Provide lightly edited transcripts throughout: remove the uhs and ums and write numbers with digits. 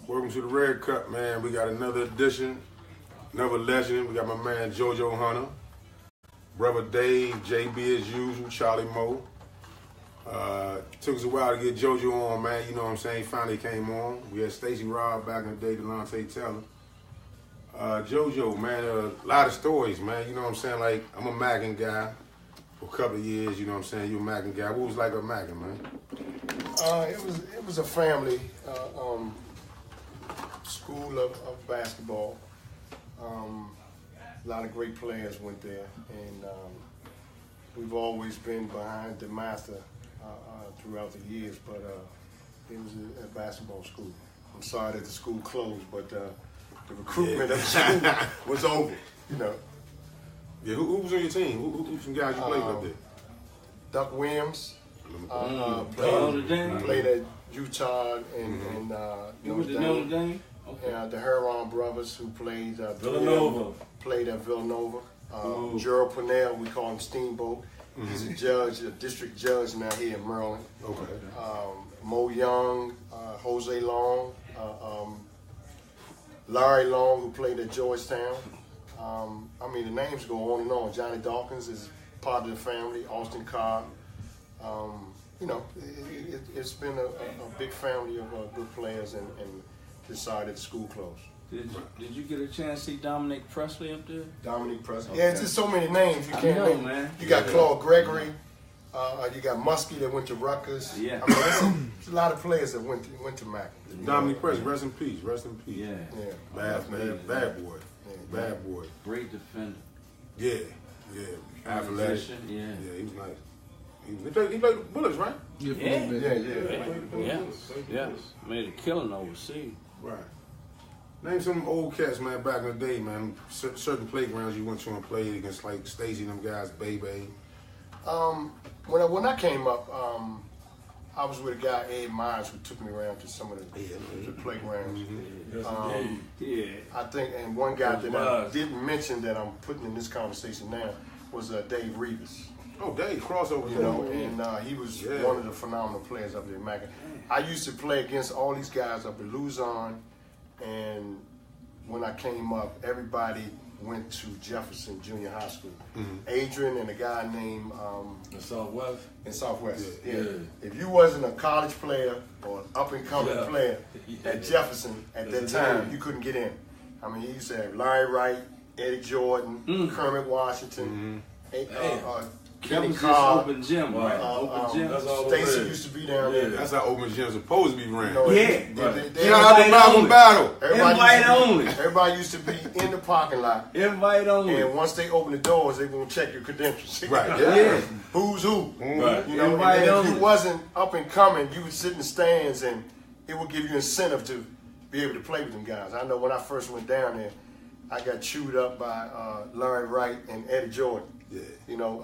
Welcome to the Red Cup, man. We got another edition, another legend. We got my man JoJo Hunter, brother Dave, JB as usual, Charlie Moe. Took us a while to get JoJo on, man. You know what I'm saying? He finally came on. We had Stacey Robb back in the day, Delonte Taylor. JoJo, man, a lot of stories, man. You know what I'm saying? Like, I'm a Mackin guy for a couple of years. You know what I'm saying? You're a Mackin guy. What was it like a Mackin, man? It was a family school of basketball. A lot of great players went there, and we've always been behind the master throughout the years. But it was a basketball school. I'm sorry that the school closed, but the recruitment of the school was over. You know. Yeah, who was on your team? Who some guys you played with there? Duck Williams Dame? played at Utah and You went to Notre Dame? Okay. The Heron brothers who played Villanova. Played at Villanova. Gerald Purnell, we call him Steamboat. He's a judge, a district judge now here in Maryland. Okay. Mo Young, Jose Long, Larry Long, who played at Georgetown. I mean, the names go on and on. Johnny Dawkins is part of the family. Austin Carr. You know, it's been a big family of good players, and decided the school closed. Did you get a chance to see Dominic Presley up there? Dominic Presley. Okay. Yeah, it's just so many names you can't name. Man. You got Claude Gregory. You got Muskie that went to Rutgers. Yeah. I mean, there's a lot of players that went to Mac. Dominic Presley, rest in peace, rest in peace. Yeah. Yeah. Bad boy. Bad boy. Great defender. Yeah. Athletic. Yeah. Yeah, he was nice. He played with Bullets, right? Yeah. Yes. Made a killing overseas. Right. Name some old cats, man, back in the day, man. Certain playgrounds you went to and played against, like Stacey and them guys, Baby. When I came up, I was with a guy, Ed Myers, who took me around to some of the playgrounds. I think, and one guy that I didn't mention that I'm putting in this conversation now was Dave Reeves. Oh, Dave, crossover. You know, and he was one of the phenomenal players up there in Mackin. I used to play against all these guys up at Luzon, and when I came up, everybody went to Jefferson Junior High School. Adrian and a guy named In Southwest? In Southwest, yeah. If you wasn't a college player or an up-and-coming player at Jefferson at that time, you couldn't get in. I mean, you used to have Larry Wright, Eddie Jordan, Kermit Washington, Kenny Carr, open gym, right? Open gym. Stacy used to be down there. That's how open gyms supposed to be ran. You know, Invite only. Everybody used to be in the parking lot. Invite only. And once they open the doors, they gonna check your credentials. Right. Yeah. Who's who? Right. You know, Invite and if only. you wasn't up and coming, you would sit in the stands, and it would give you incentive to be able to play with them guys. I know when I first went down there, I got chewed up by Larry Wright and Eddie Jordan. Yeah. You know,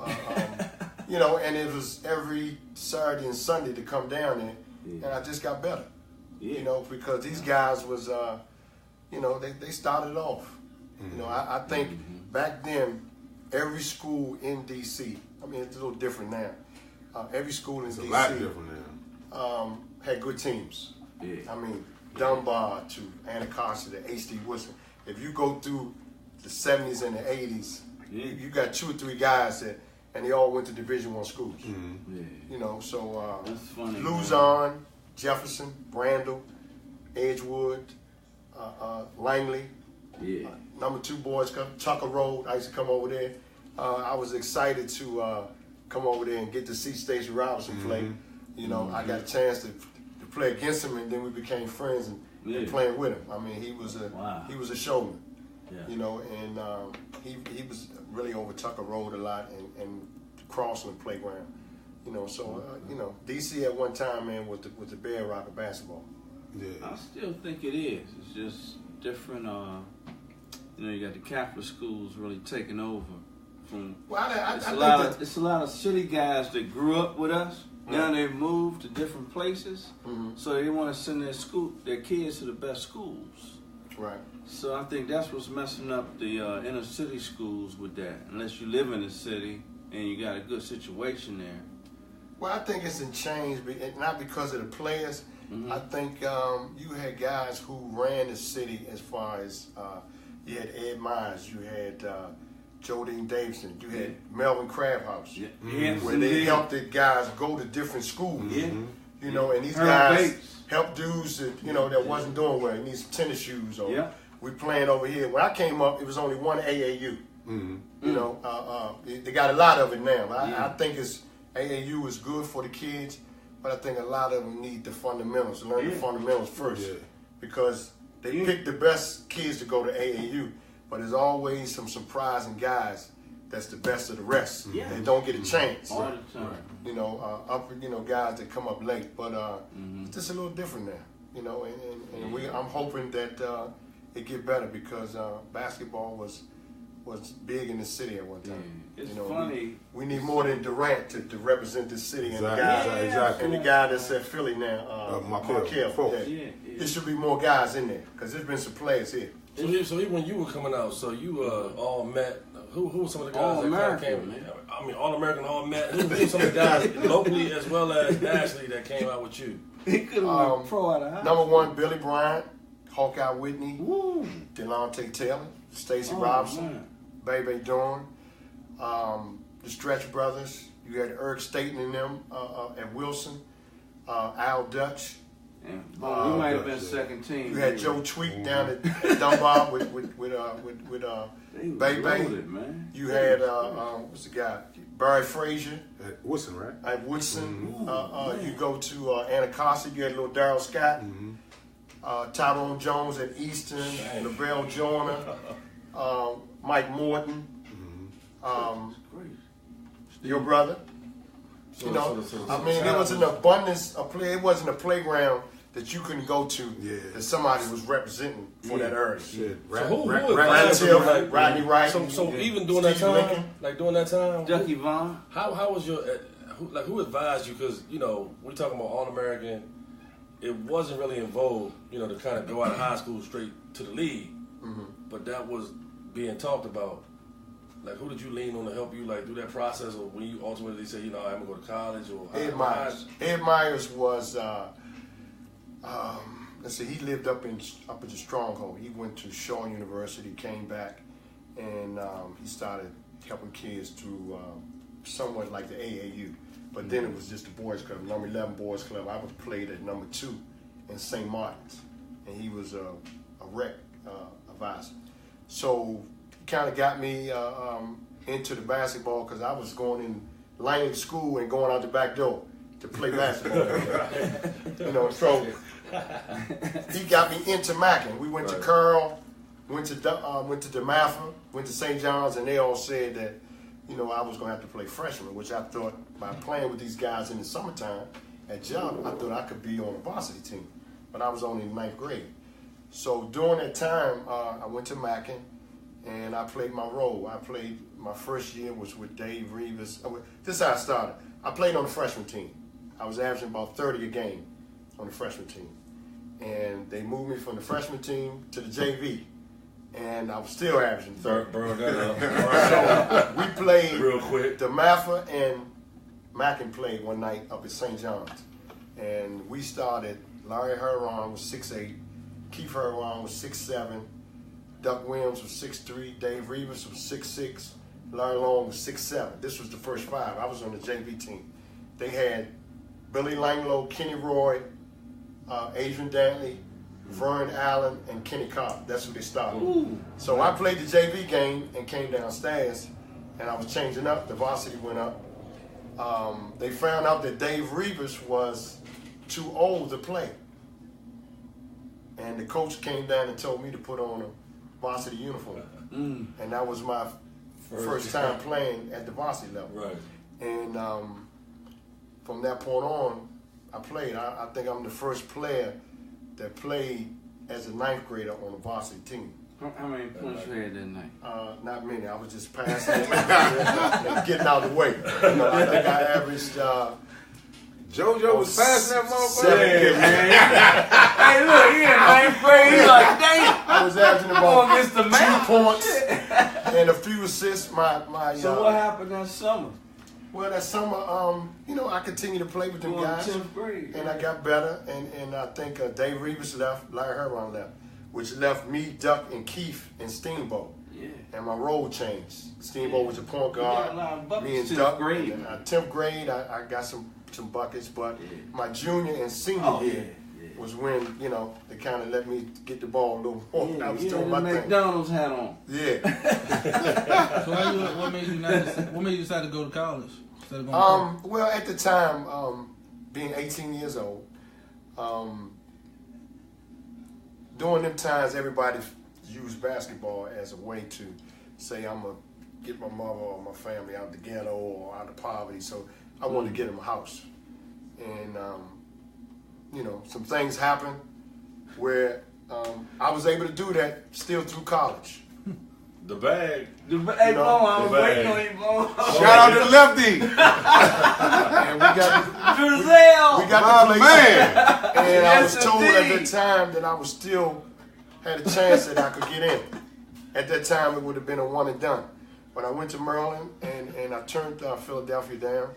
and it was every Saturday and Sunday to come down there, and I just got better. Yeah. You know, because these guys was, you know, they started off. You know, I think back then, every school in D.C., I mean, it's a little different now. Every school in D.C. a lot different now. Had good teams. Yeah. I mean, Dunbar to Anacostia to H.D. Wilson. If you go through the 70s and the 80s, you got 2 or 3 guys that, and they all went to Division I schools. You know, so That's funny, Luzon, Jefferson, Brandel, Edgewood, Langley. Number 2 boys come Tucker Road. I used to come over there. I was excited to come over there and get to see Stacey Robinson play. You know, I got a chance to play against him, and then we became friends and playing with him. I mean, he was a showman. You know, and he was really over Tucker Road a lot and Crossland playground. You know, so you know, DC at one time, man, was the bedrock of basketball. Yeah. I still think it is. It's just different. You know, you got the Catholic schools really taking over. From it's a lot of city guys that grew up with us. Now they've moved to different places, so they want to send their kids to the best schools. Right. So I think that's what's messing up the inner city schools with that. Unless you live in the city and you got a good situation there. Well, I think it's in change, not because of the players. I think you had guys who ran the city as far as you had Ed Myers, you had Jodine Davidson, you had Melvin Crabhouse, where they helped the guys go to different schools. You know, and these guys helped dudes that that wasn't doing well. He needs some tennis shoes. Or we playing over here. When I came up, it was only one AAU. You know, they got a lot of it now. I think AAU is good for the kids, but I think a lot of them need the fundamentals. Learn the fundamentals first, because they pick the best kids to go to AAU. But there's always some surprising guys that's the best of the rest. They don't get a chance. All the time. You know, guys that come up late. But it's just a little different now. You know, and I'm hoping that it get better, because basketball was big in the city at one time. It's funny. We need more than Durant to represent this city, and the guy and the guy that's at Philly now, Markel. There should be more guys in there, because there's been some players here. So even when you were coming out, so you all met. Who were some of the guys that came? Man. I mean, all American, all met. Who were some of the guys locally as well as nationally that came out with you? He could have been pro out of high school. Number one, Billy Bryant, Hawkeye Whitney, Delonte Taylor, Stacey Robinson, Bebe Dorn, the Stretch Brothers. You had Eric Staten in them at Wilson, Al Dutch. We might have been second team. You had Joe Tweet down at Dunbar with Bebe. Man. You had what's the guy? Barry Frazier. At Woodson, right? At Woodson. You go to Anacostia. You had little Darryl Scott. Tyrone Jones at Easton. LaBelle Joyner. Mike Morton. Your brother. You know, I mean, there was an abundance of play. It wasn't a playground that you couldn't go to that somebody was representing for that area. Rodney Wright. So even during that time, Ducky Vaughn. How was your who advised you? Because we talking about All-American. It wasn't really in vogue, to kind of go out of high school straight to the league. But that was being talked about. Like, who did you lean on to help you, like, do that process, or when you ultimately say, I'm going to go to college, or Ed Myers. Ed Myers was, let's see, he lived up in the Stronghold. He went to Shaw University, came back, and he started helping kids through somewhat like the AAU. But then it was just the boys club, number 11 boys club. I was played at number 2 in St. Martin's, and he was a rec advisor. So kind of got me into the basketball, because I was going in Langley school and going out the back door to play basketball. So he got me into Mackin. We went to Curl, went to DeMatha, went to St. John's, and they all said that I was going to have to play freshman, which I thought by playing with these guys in the summertime at John, I thought I could be on a varsity team, but I was only in 9th grade. So during that time, I went to Mackin, and I played my role. I played my first year was with Dave Rivas. This is how I started. I played on the freshman team. I was averaging about 30 a game on the freshman team. And they moved me from the freshman team to the JV. And I was still averaging 30. So we played real quick. DeMatha and Mackin played one night up at St. John's. And we started, Larry Herron was 6'8", Keith Herron was 6'7", Duck Williams was 6'3", Dave Rivas was 6'6", Larry Long was 6'7". This was the first 5. I was on the JV team. They had Billy Langlow, Kenny Roy, Adrian Dantley, Vern Allen, and Kenny Cobb. That's who they started. So I played the JV game and came downstairs, and I was changing up. The varsity went up. They found out that Dave Rivas was too old to play. And the coach came down and told me to put on a varsity uniform. And that was my first time playing at the varsity level. Right. And from that point on, I played. I think I'm the first player that played as a 9th grader on a varsity team. How many points you had that night? Not many. I was just passing and getting out of the way. I think I averaged... JoJo was passing that motherfucker. Hey, look, he in 9th grade. He's like, damn. I was averaging about 2 points and a few assists. So what happened that summer? Well, that summer, I continued to play with them guys. 10th grade. And I got better. And I think Dave Reeves left, Larry Herron left, which left me, Duck, and Keith and Steamboat. Yeah. And my role changed. Steamboat was a point guard. Me and 10th Duck. grade. And 10th grade, I got some buckets. But my junior and senior year was when, they kind of let me get the ball a little more. I was doing my thing. McDonald's hat on. Yeah. So what made you decide to go to college instead of going to well, at the time, being 18 years old, during them times, everybody used basketball as a way to say, I'm going to get my mother or my family out of the ghetto or out of poverty. So I wanted to get them a house. And, some things happened where I was able to do that still through college. The bag. Hey, Bo, I was waiting on you, Bo. Shout out to the lefty. And we got My the place. man. And I was told at that time that I was still had a chance that I could get in. At that time, it would have been a one and done. But I went to Maryland and I turned Philadelphia down.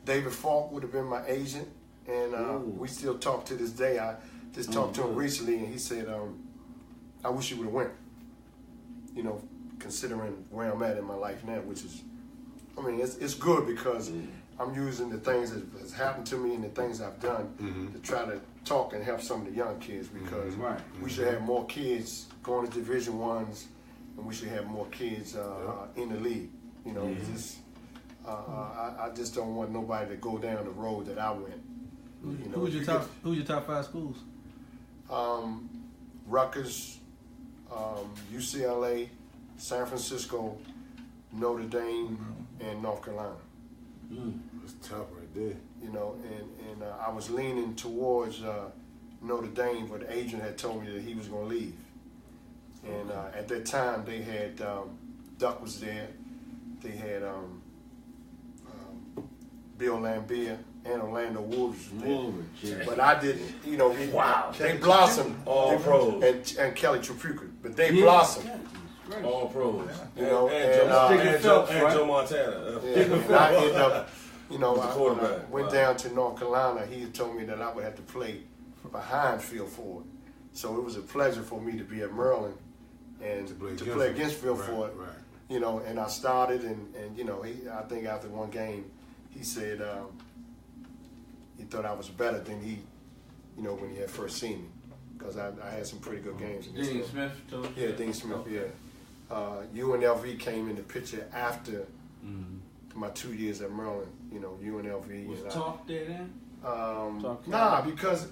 David Falk would have been my agent, and we still talk to this day. I just talked to him recently, and he said, I wish you would have went. Considering where I'm at in my life now, which is, it's good because I'm using the things that has happened to me and the things I've done to try to talk and help some of the young kids because we should have more kids going to Division I's and we should have more kids in the league. I just don't want nobody to go down the road that I went. Who's your top 5 schools? Rutgers, UCLA, San Francisco, Notre Dame, and North Carolina. That's tough right there. And I was leaning towards Notre Dame, but the agent had told me that he was going to leave. And at that time, they had Duck was there. They had Bill Lambier and Orlando Woolridge was there. But I didn't, they blossomed. All pros. And Kelly Tripucci, but they blossomed. All pros. And Joe Montana. And I ended up, when I went down to North Carolina, he had told me that I would have to play behind Phil Ford. So it was a pleasure for me to be at Maryland and to play against Phil Ford. And I started, and I think after one game, he said he thought I was better than when he had first seen me, because I had some pretty good games. Dean Smith told you? Yeah, Dean Smith, UNLV came in the picture after my 2 years at Maryland. UNLV. Was Talk there then? Because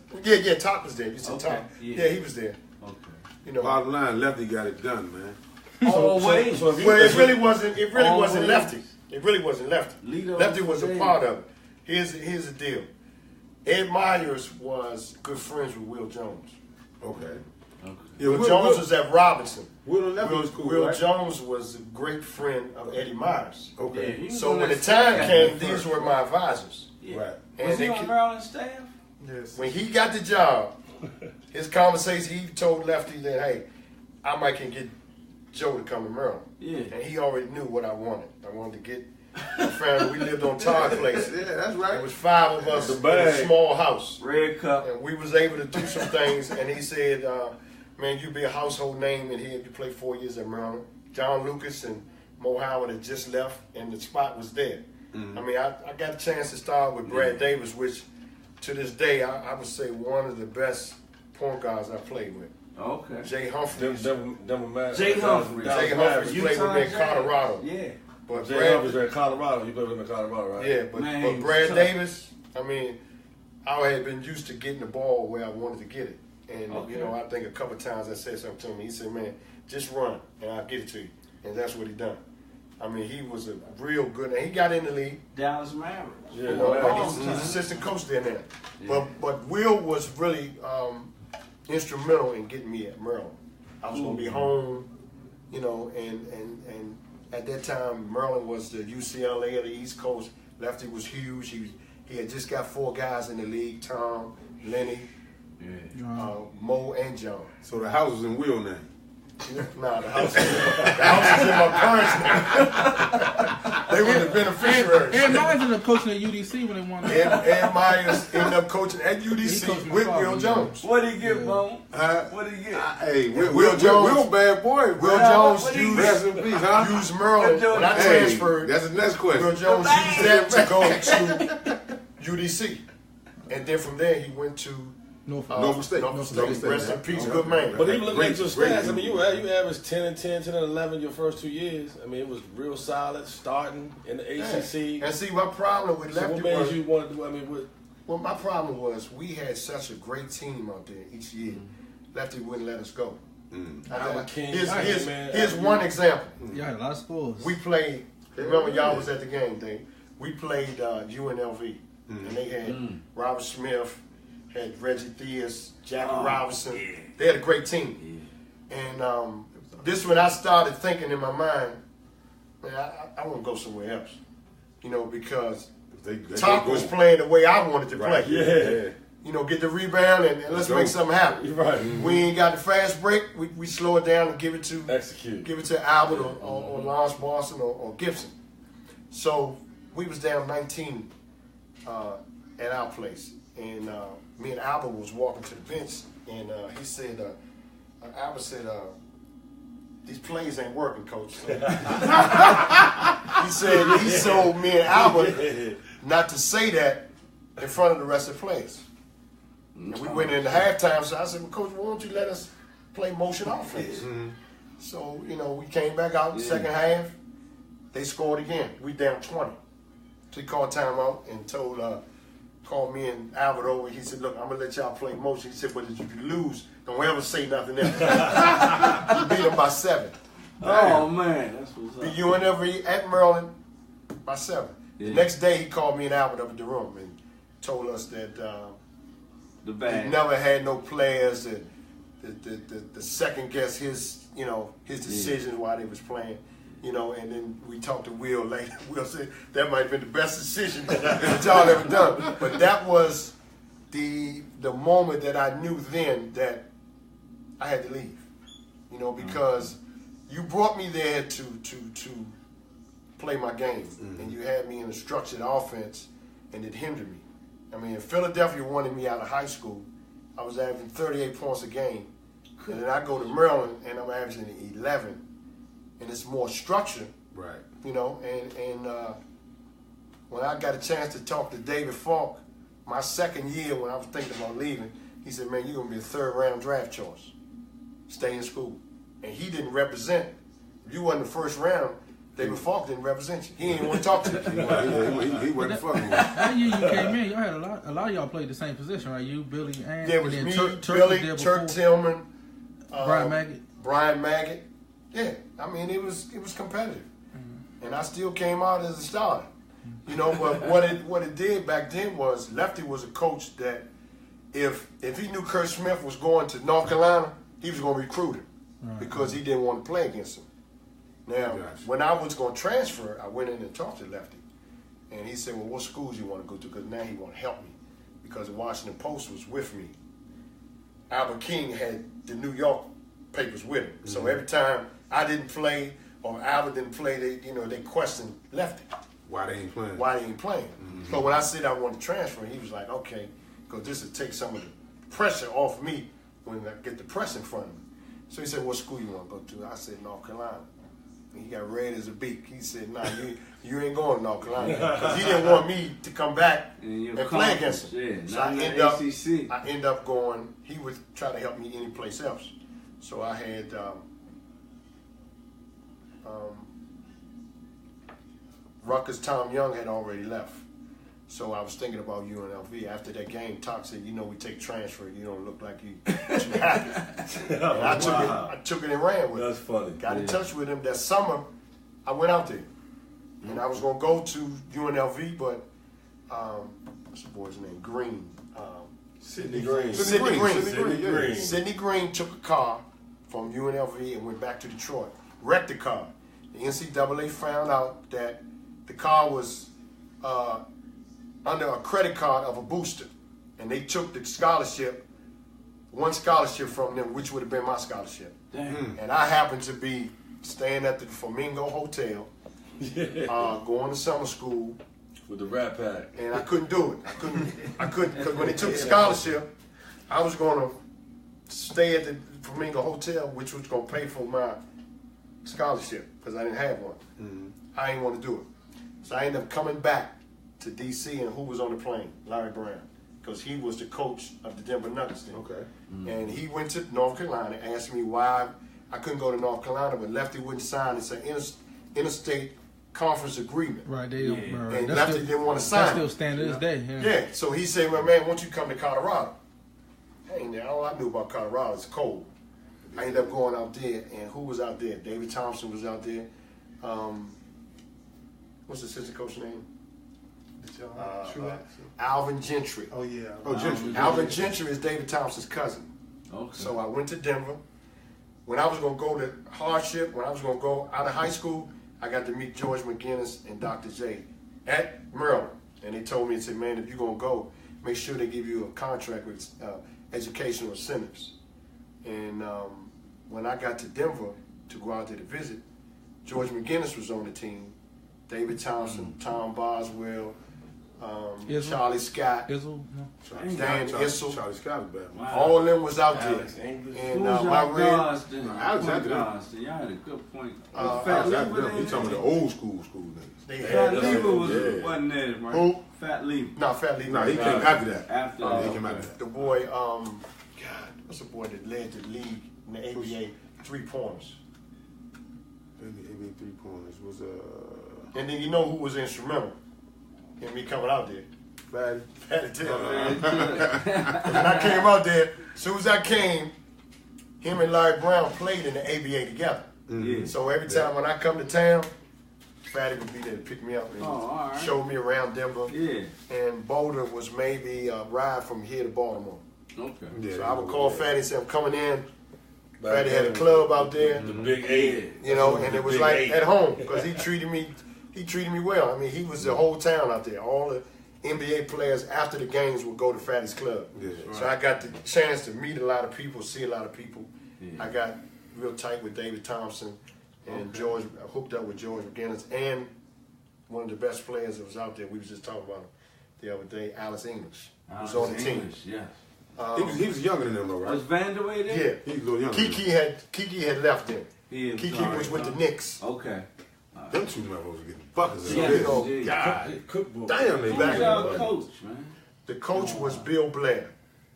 Talk was there. You said Talk. Yeah, he was there. Okay. Bottom line, lefty got it done, man. Always. Well, it really wasn't. It really wasn't lefty. It really wasn't lefty. Lefty was a part of it. Here's the deal. Ed Myers was good friends with Will Jones. Okay. Yeah, Will Jones was at Robinson. Will cool, Will right? Jones was a great friend of Eddie Myers. Okay. So when the time came, these were my advisors. Yeah. Right. And was he on Maryland staff? Yes. When he got the job, his conversation, he told Lefty that, hey, I might can get Joe to come to Maryland. Yeah. And he already knew what I wanted. I wanted to get my family. We lived on Todd Place. Yeah, that's right. There was 5 of us in a small house. Red Cup. And we was able to do some things. And he said, man, you'd be a household name. And he had to play 4 years at Maryland. John Lucas and Mo Howard had just left, and the spot was there. I mean, I got a chance to start with Brad Davis, which to this day, I would say one of the best point guards I played with. Okay. Jay Humphries. Jay Humphries. Jay Humphries played with me in Colorado. Yeah. But Jay Humphries in Colorado. You played with him in Colorado, right? Yeah, but Brad Davis, I mean, I had been used to getting the ball where I wanted to get it. And, I think a couple of times I said something to him. He said, man, just run, and I'll get it to you. And that's what he done. I mean, he was a real good, and he got in the league. Dallas Mavericks. Yeah, he's assistant coach there now. Yeah. But Will was really instrumental in getting me at Maryland. I was going to be home, and at that time, Maryland was the UCLA of the East Coast. Lefty was huge. He had just got 4 guys in the league, Tom, Lenny, Mo, and John. So the house was in Will name? Nah, the house is in my parents' name. They were the beneficiaries. Aaron Myers ended up coaching at UDC when they won. Aaron Myers ended up coaching at UDC with Will Jones. What did he get, Bone? What did he get? Hey, Will Jones. Will bad boy. Will Jones rest in peace, huh? used Maryland when I transferred. That's the next question. Will Jones used that to go to UDC. And then from there, he went to Norfolk State. Rest in peace, good man. But even looking at your stats, I mean, you averaged 10 and 10, 10 and 11 your first 2 years. I mean, it was real solid starting in the ACC. And see, my problem with Lefty what made you want to do? I mean, well, my problem was we had such a great team out there each year. Lefty wouldn't let us go. Here's one example. Y'all had a lot of scores. We played. Remember, y'all was at the game thing. We played UNLV, and they had Robert Smith, had Reggie Theus, Jackie Robinson. Yeah. They had a great team. Yeah. And this when I started thinking in my mind, man, I want to go somewhere else. You know, because Top was playing the way I wanted to play. Yeah. You know, get the rebound and let's make something happen. You're right. We ain't got the fast break. We slow it down and give it to execute. Give it to Albert or Lawrence Boston or Gibson. So we was down 19 at our place, and me and Albert was walking to the bench, and he said, Albert said, these plays ain't working, coach. So he said he told me and Albert not to say that in front of the rest of the players. And we went into halftime, so I said, well, Coach, why don't you let us play motion offense? Mm-hmm. So, you know, we came back out in the second half. They scored again. We down 20. So he called timeout and called me and Albert over. He said, look, I'm going to let y'all play motion. He said, but if you lose, don't ever say nothing else. We beat them by 7. Oh, man. That's what's up. The UNLV at Maryland by 7. Yeah. The next day, he called me and Albert up in the room and told us that he never had no players that the second guess his decisions while they was playing. You know, and then we talked to Will later. Will said that might have been the best decision that y'all ever done. But that was the moment that I knew then that I had to leave. You know, because you brought me there to play my game, and you had me in a structured offense, and it hindered me. I mean, if Philadelphia wanted me out of high school, I was averaging 38 points a game, and then I go to Maryland and I'm averaging 11. And it's more structure, right? You know, and when I got a chance to talk to David Falk, my second year when I was thinking about leaving, he said, "Man, you're gonna be a 3rd-round draft choice. Stay in school." And he didn't represent. If you wasn't the 1st round, David Falk didn't represent you. He didn't want to talk to you. He wasn't fucking with you. That year you came in, y'all had a lot of y'all played the same position, right? You, Billy, and yeah, it was me, Billy, Turk Tillman, Brian Maggett. Yeah, I mean it was competitive, and I still came out as a starter. You know, but what it did back then was Lefty was a coach that if he knew Curt Smith was going to North Carolina, he was going to recruit him because he didn't want to play against him. Now, when I was going to transfer, I went in and talked to Lefty, and he said, "Well, what schools you want to go to?" Because now he want to help me, because the Washington Post was with me. Albert King had the New York papers with him, so every time I didn't play or Albert didn't play, they questioned Lefty. Why they ain't playing? Mm-hmm. So when I said I wanted to transfer, he was like, okay, because this would take some of the pressure off me when I get the press in front of me. So he said, what school you want to go to? I said, North Carolina. And he got red as a beak. He said, nah, you ain't going to North Carolina. Because he didn't want me to come back and play against him. Yeah, so I end up going, he would try to help me any place else. So I had Rutgers. Tom Young had already left. So I was thinking about UNLV. After that game, Talk said, we take transfer. You don't look like you too happy. And I took it and ran with it. That's funny. Got in touch with him. That summer, I went out there. And I was going to go to UNLV, but what's the boy's name? Green. Sidney Green. Sidney Green took a car from UNLV and went back to Detroit. Wrecked the car. The NCAA found out that the car was under a credit card of a booster, and they took the scholarship one scholarship from them, which would have been my scholarship. Damn. And I happened to be staying at the Flamingo Hotel, going to summer school. With the Rat Pack. And I couldn't do it. I couldn't, because when they took the scholarship, I was going to stay at the Flamingo Hotel, which was going to pay for my scholarship, because I didn't have one. Mm-hmm. I didn't want to do it. So I ended up coming back to D.C., and who was on the plane? Larry Brown, because he was the coach of the Denver Nuggets then. Okay. Mm-hmm. And he went to North Carolina, asked me why I couldn't go to North Carolina, but Lefty wouldn't sign. It's an interstate conference agreement. Right, they don't. And That's Lefty still, didn't want to sign. That's still standing to this day. Yeah, so he said, well, man, why don't you come to Colorado? Hey, all I knew about Colorado is cold. I ended up going out there, and who was out there? David Thompson was out there. What's the assistant coach name? Alvin Gentry. Oh, yeah. Oh, Gentry. Alvin Gentry is David Thompson's cousin. Okay. So I went to Denver. When I was going to go to hardship, when I was going to go out of high school, I got to meet George McGinnis and Dr. J at Maryland. And they told me, they said, man, if you're going to go, make sure they give you a contract with educational incentives. And when I got to Denver to go out there to visit, George McGinnis was on the team, David Thompson, Tom Boswell, Charlie Scott, Dan Issel. Charlie Scott was bad. Wow. All of them was out there. Alex English. And Who's my y'all red, guards then? Alex Point had them. guards then. Y'all had a good point. Fat He Lever talking about the old school niggas. they Fat had Lever yeah. wasn't there, right? Who? Fat Lever. No, Fat Lever. No, he came after that. After Yeah, he came after that. The boy, God, what's the boy that led the league in the ABA 3-pointers? ABA 3-pointers was And then you know who was instrumental in me coming out there? Fatty Taylor. When I came out there, as soon as I came, him and Larry Brown played in the ABA together. Yeah. So every time when I come to town, Fatty would be there to pick me up and all right. show me around Denver. Yeah. And Boulder was maybe a ride from here to Baltimore. Okay. Yeah, So I would call Fatty and say, I'm coming in. Back Fatty had a then, club out there. The Big Eight. You know, and it was Big like Eight. at home because he treated me well. I mean, he was the whole town out there. All the NBA players after the games would go to Fatty's club. Yeah. So I got the chance to meet a lot of people, see a lot of people. Yeah. I got real tight with David Thompson and George, hooked up with George McGinnis and one of the best players that was out there. We was just talking about him the other day, Alex English, was on the team. Yeah. He was younger than them though, right? Was Vandeweghe there? Yeah, He was a little younger. Kiki had left them. Kiki was with the Knicks. Okay. Them two motherfuckers were getting buckets. Yeah. Yeah. Oh, Yeah. God. Cookbook. Damn, they Who's back y'all in the coach, man? The coach was Bill Blair.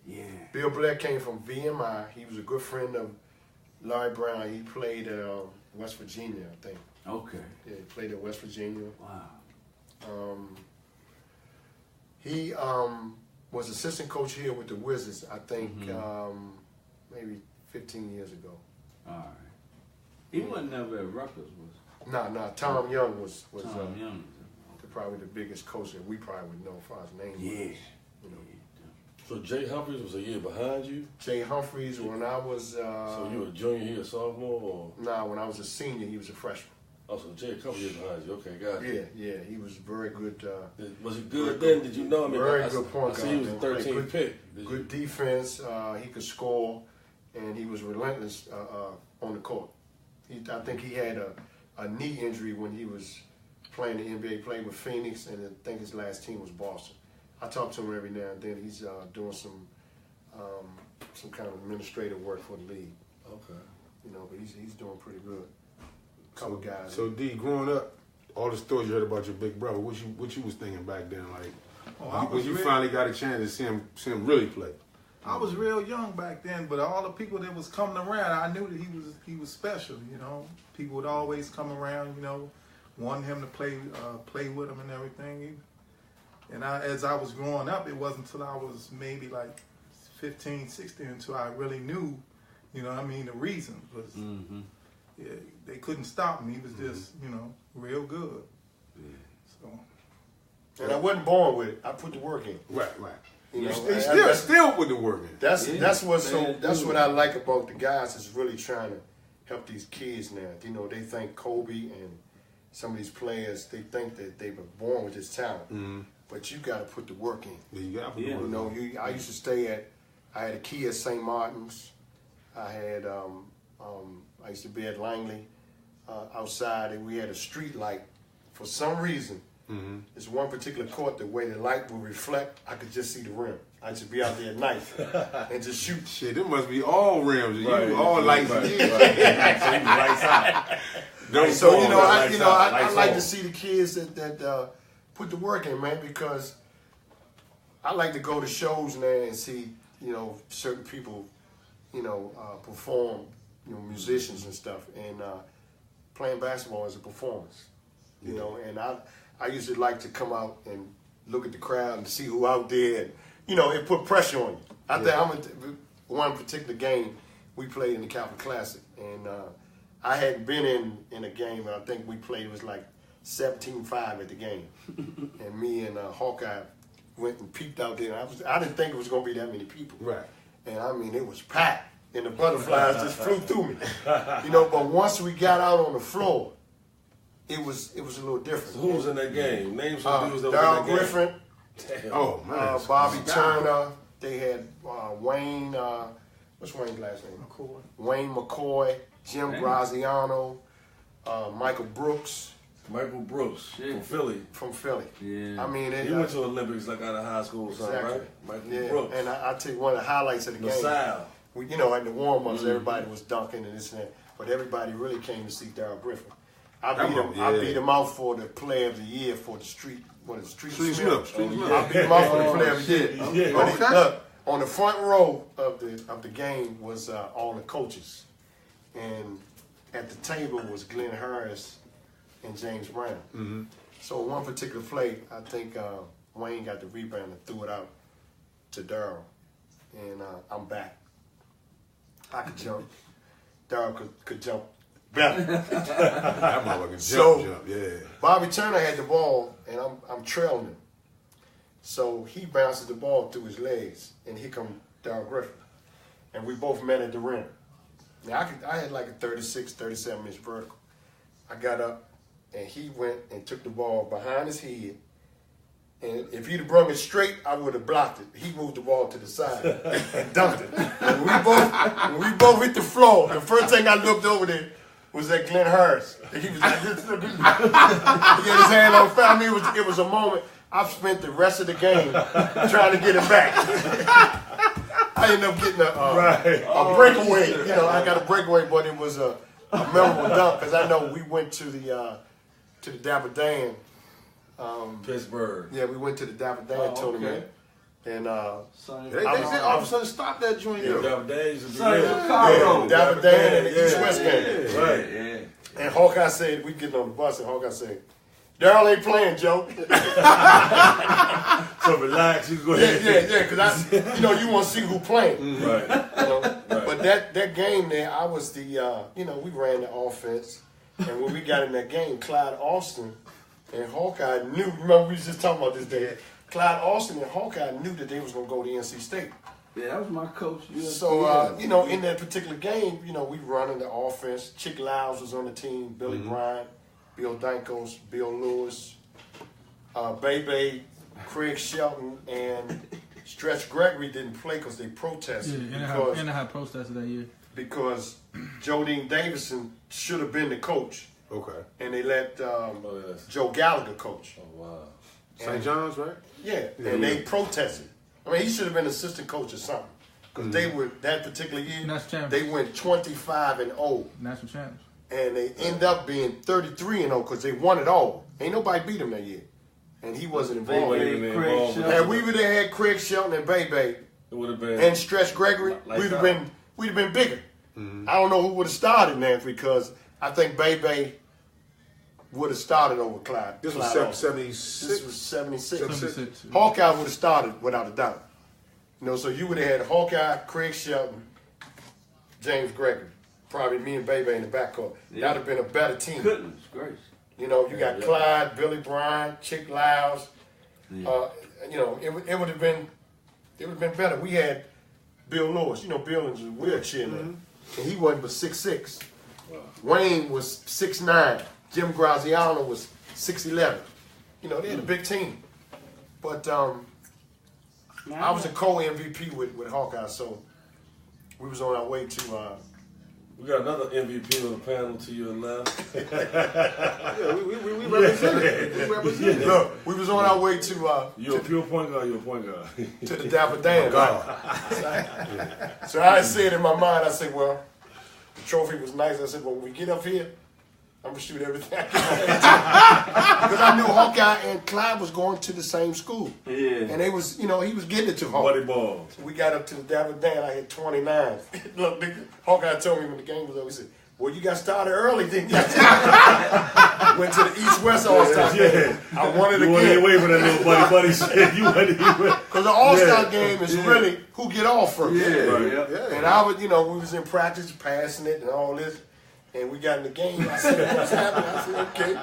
Yeah. Bill Blair came from VMI. He was a good friend of Larry Brown. He played at West Virginia, I think. Okay. Yeah, he played at West Virginia. Wow. He was assistant coach here with the Wizards, I think, maybe 15 years ago. All right. He wasn't never at Rutgers, was Nah, Tom Young was Tom Young. probably the biggest coach that we probably would know as far as name Yeah. was. You know. So Jay Humphries was a year behind you? Jay Humphries, when I was So you were a junior, he a sophomore? Or? when I was a senior, he was a freshman. Oh, so Jay a couple years behind you. Okay, got it. Yeah, he was very good. Was he good then? Did you know him? Very good point I see he was a guard, man. 13th Good- pick. Good defense. He could score, and he was relentless on the court. I think he had a knee injury when he was playing the NBA. Played with Phoenix, and I think his last team was Boston. I talk to him every now and then. He's doing some kind of administrative work for the league. Okay. You know, but he's doing pretty good. Couple guys. So D, growing up, all the stories you heard about your big brother, what you was thinking back then, like when you finally got a chance to see him really play? I was real young back then, but all the people that was coming around, I knew that he was special. You know, people would always come around. You know, wanting him to play with them and everything. And as I was growing up, it wasn't until I was maybe like 15, 16 until I really knew, you know what I mean, the reason was. Yeah, they couldn't stop me. He was just, you know, real good. Yeah. So. And I wasn't born with it. I put the work in. Right. You know, He's still with the work in. That's what I like about the guys is really trying to help these kids now. You know, they think Kobe and some of these players, they think that they were born with this talent. But you got to put the work in. Yeah, you got to put the You work know, in. I used to stay at I had a key at St. Martin's. I had, I used to be at Langley outside, and we had a street light. For some reason, there's one particular court, the way the light would reflect, I could just see the rim. I used to be out there at night and just shoot. Shit, there must be all rims. Right, all lights. Right. So I like to see the kids that put the work in, man, because I like to go to shows now and see certain people perform, musicians and stuff, and playing basketball is a performance, and I usually like to come out and look at the crowd and see who out there, and it put pressure on you. I think one particular game we played in the Capital Classic, and I hadn't been in a game, and I think we played, it was like 17-5 at the game, and me and Hawkeye went and peeked out there, and I didn't think it was going to be that many people. Right. And I mean, it was packed, and the butterflies just flew through me. But once we got out on the floor, it was a little different. So who was in that game? Name some dudes that Darryl was in that Griffin, game. Damn. Oh, man. Bobby Turner. They had Wayne, what's Wayne's last name? McCoy. Wayne McCoy, Jim Graziano, Michael Brooks. Michael Brooks from Philly. Yeah. I mean, he went to the Olympics like out of high school or something, right? Michael Brooks. And I'll tell you one of the highlights of the game. LaSalle. At the warm-ups, everybody was dunking and this and that, but everybody really came to see Darryl Griffin. I beat him out for the Player of the Year for the Street Smith. I beat him out for the Player of the Year. But look, on the front row of the game was all the coaches, and at the table was Glenn Harris and James Brown. Mm-hmm. So one particular play, I think Wayne got the rebound and threw it out to Darryl, and I'm back. I could jump. Darryl could jump better. That motherfucker jump, yeah. Bobby Turner had the ball, and I'm trailing him. So he bounces the ball through his legs, and here come Darryl Griffin. And we both met at the rim. Now, I had like a 36, 37-inch vertical. I got up, and he went and took the ball behind his head. And if he'd have brung it straight, I would have blocked it. He moved the ball to the side and dunked it. And when we both hit the floor, the first thing I looked over there was at Glenn Harris. And he was like, look at me. He had his hand on foul. I mean, it was a moment. I've spent the rest of the game trying to get it back. I ended up getting a breakaway. I got a breakaway, but it was a memorable dunk because I know we went to the Dapper Dan. Pittsburgh. Yeah, we went to the Dapper Dan tournament. And they said all of a sudden stop that joint. Dapper Dan used to be Dapper Dan and the East West game. Right. Yeah. And Hawkeye said, we getting on the bus, and Hawkeye said, Darryl ain't playing, Joe. So relax, you go ahead. Yeah, because you want to see who playing. Right. But that game there, I was the, we ran the offense, and when we got in that game, Clyde Austin and Hawkeye knew. Remember, we was just talking about this day. Clyde Austin and Hawkeye knew that they was gonna go to NC State. Yeah, that was my coach. So in that particular game, we running the offense. Chick Lyles was on the team. Billy Bryant, Bill Dankos, Bill Lewis, Bebe, Craig Shelton, and Stretch Gregory didn't play because they protested. Yeah, and I had protested that year. Because Jodine Davison should have been the coach. Okay. And they let Joe Gallagher coach. Oh, wow. St. John's, right? Yeah, and they protested. I mean, he should have been assistant coach or something. Because they were, that particular year, they went 25-0. National champs. And they end up being 33-0 because they won it all. Ain't nobody beat them that year. And he wasn't involved. And we would have had Craig Shelton and Bebe. It would have been. And Stretch Gregory. We'd have been bigger. I don't know who would have started, man, because I think Bebe would have started over Clyde. This was 76? This was 76. 76. Hawkeye would have started without a doubt. So you would have had Hawkeye, Craig Shelton, James Gregory. Probably me and Bebe in the backcourt. Yeah. That would have been a better team. Goodness gracious. You got Clyde, Billy Bryant, Chick Lyles. Yeah. It would have been better. We had Bill Lewis. Bill was a wheelchair man. And he wasn't but 6'6". Wow. Wayne was 6'9". Jim Graziano was 6'11". They had a big team. But I was a co-MVP with Hawkeye, so we was on our way to. We got another MVP on the panel to your left. Yeah, we represented. We represented. Look, we was on our way to. You a pure point guard. You a point guard. To the Dapper Dan. So I said in my mind, I said, well, the trophy was nice. I said, well, when we get up here, I'm gonna shoot everything I can. Because I knew Hawkeye and Clyde was going to the same school. Yeah. And they was, he was getting it to Hawkeye. Buddy ball. So we got up to the Dapper Dan. I hit 29. Look, Hawkeye told me when the game was over, he said, well, you got started early, didn't you? Went to the East-West All-Star game. I wanted to You wasn't away for that little buddy shit. You wasn't because the All-Star game is really who get off first. Yeah, Right. yeah. And I would, we was in practice, passing it and all this. And we got in the game. I said, what's happening? I said, okay.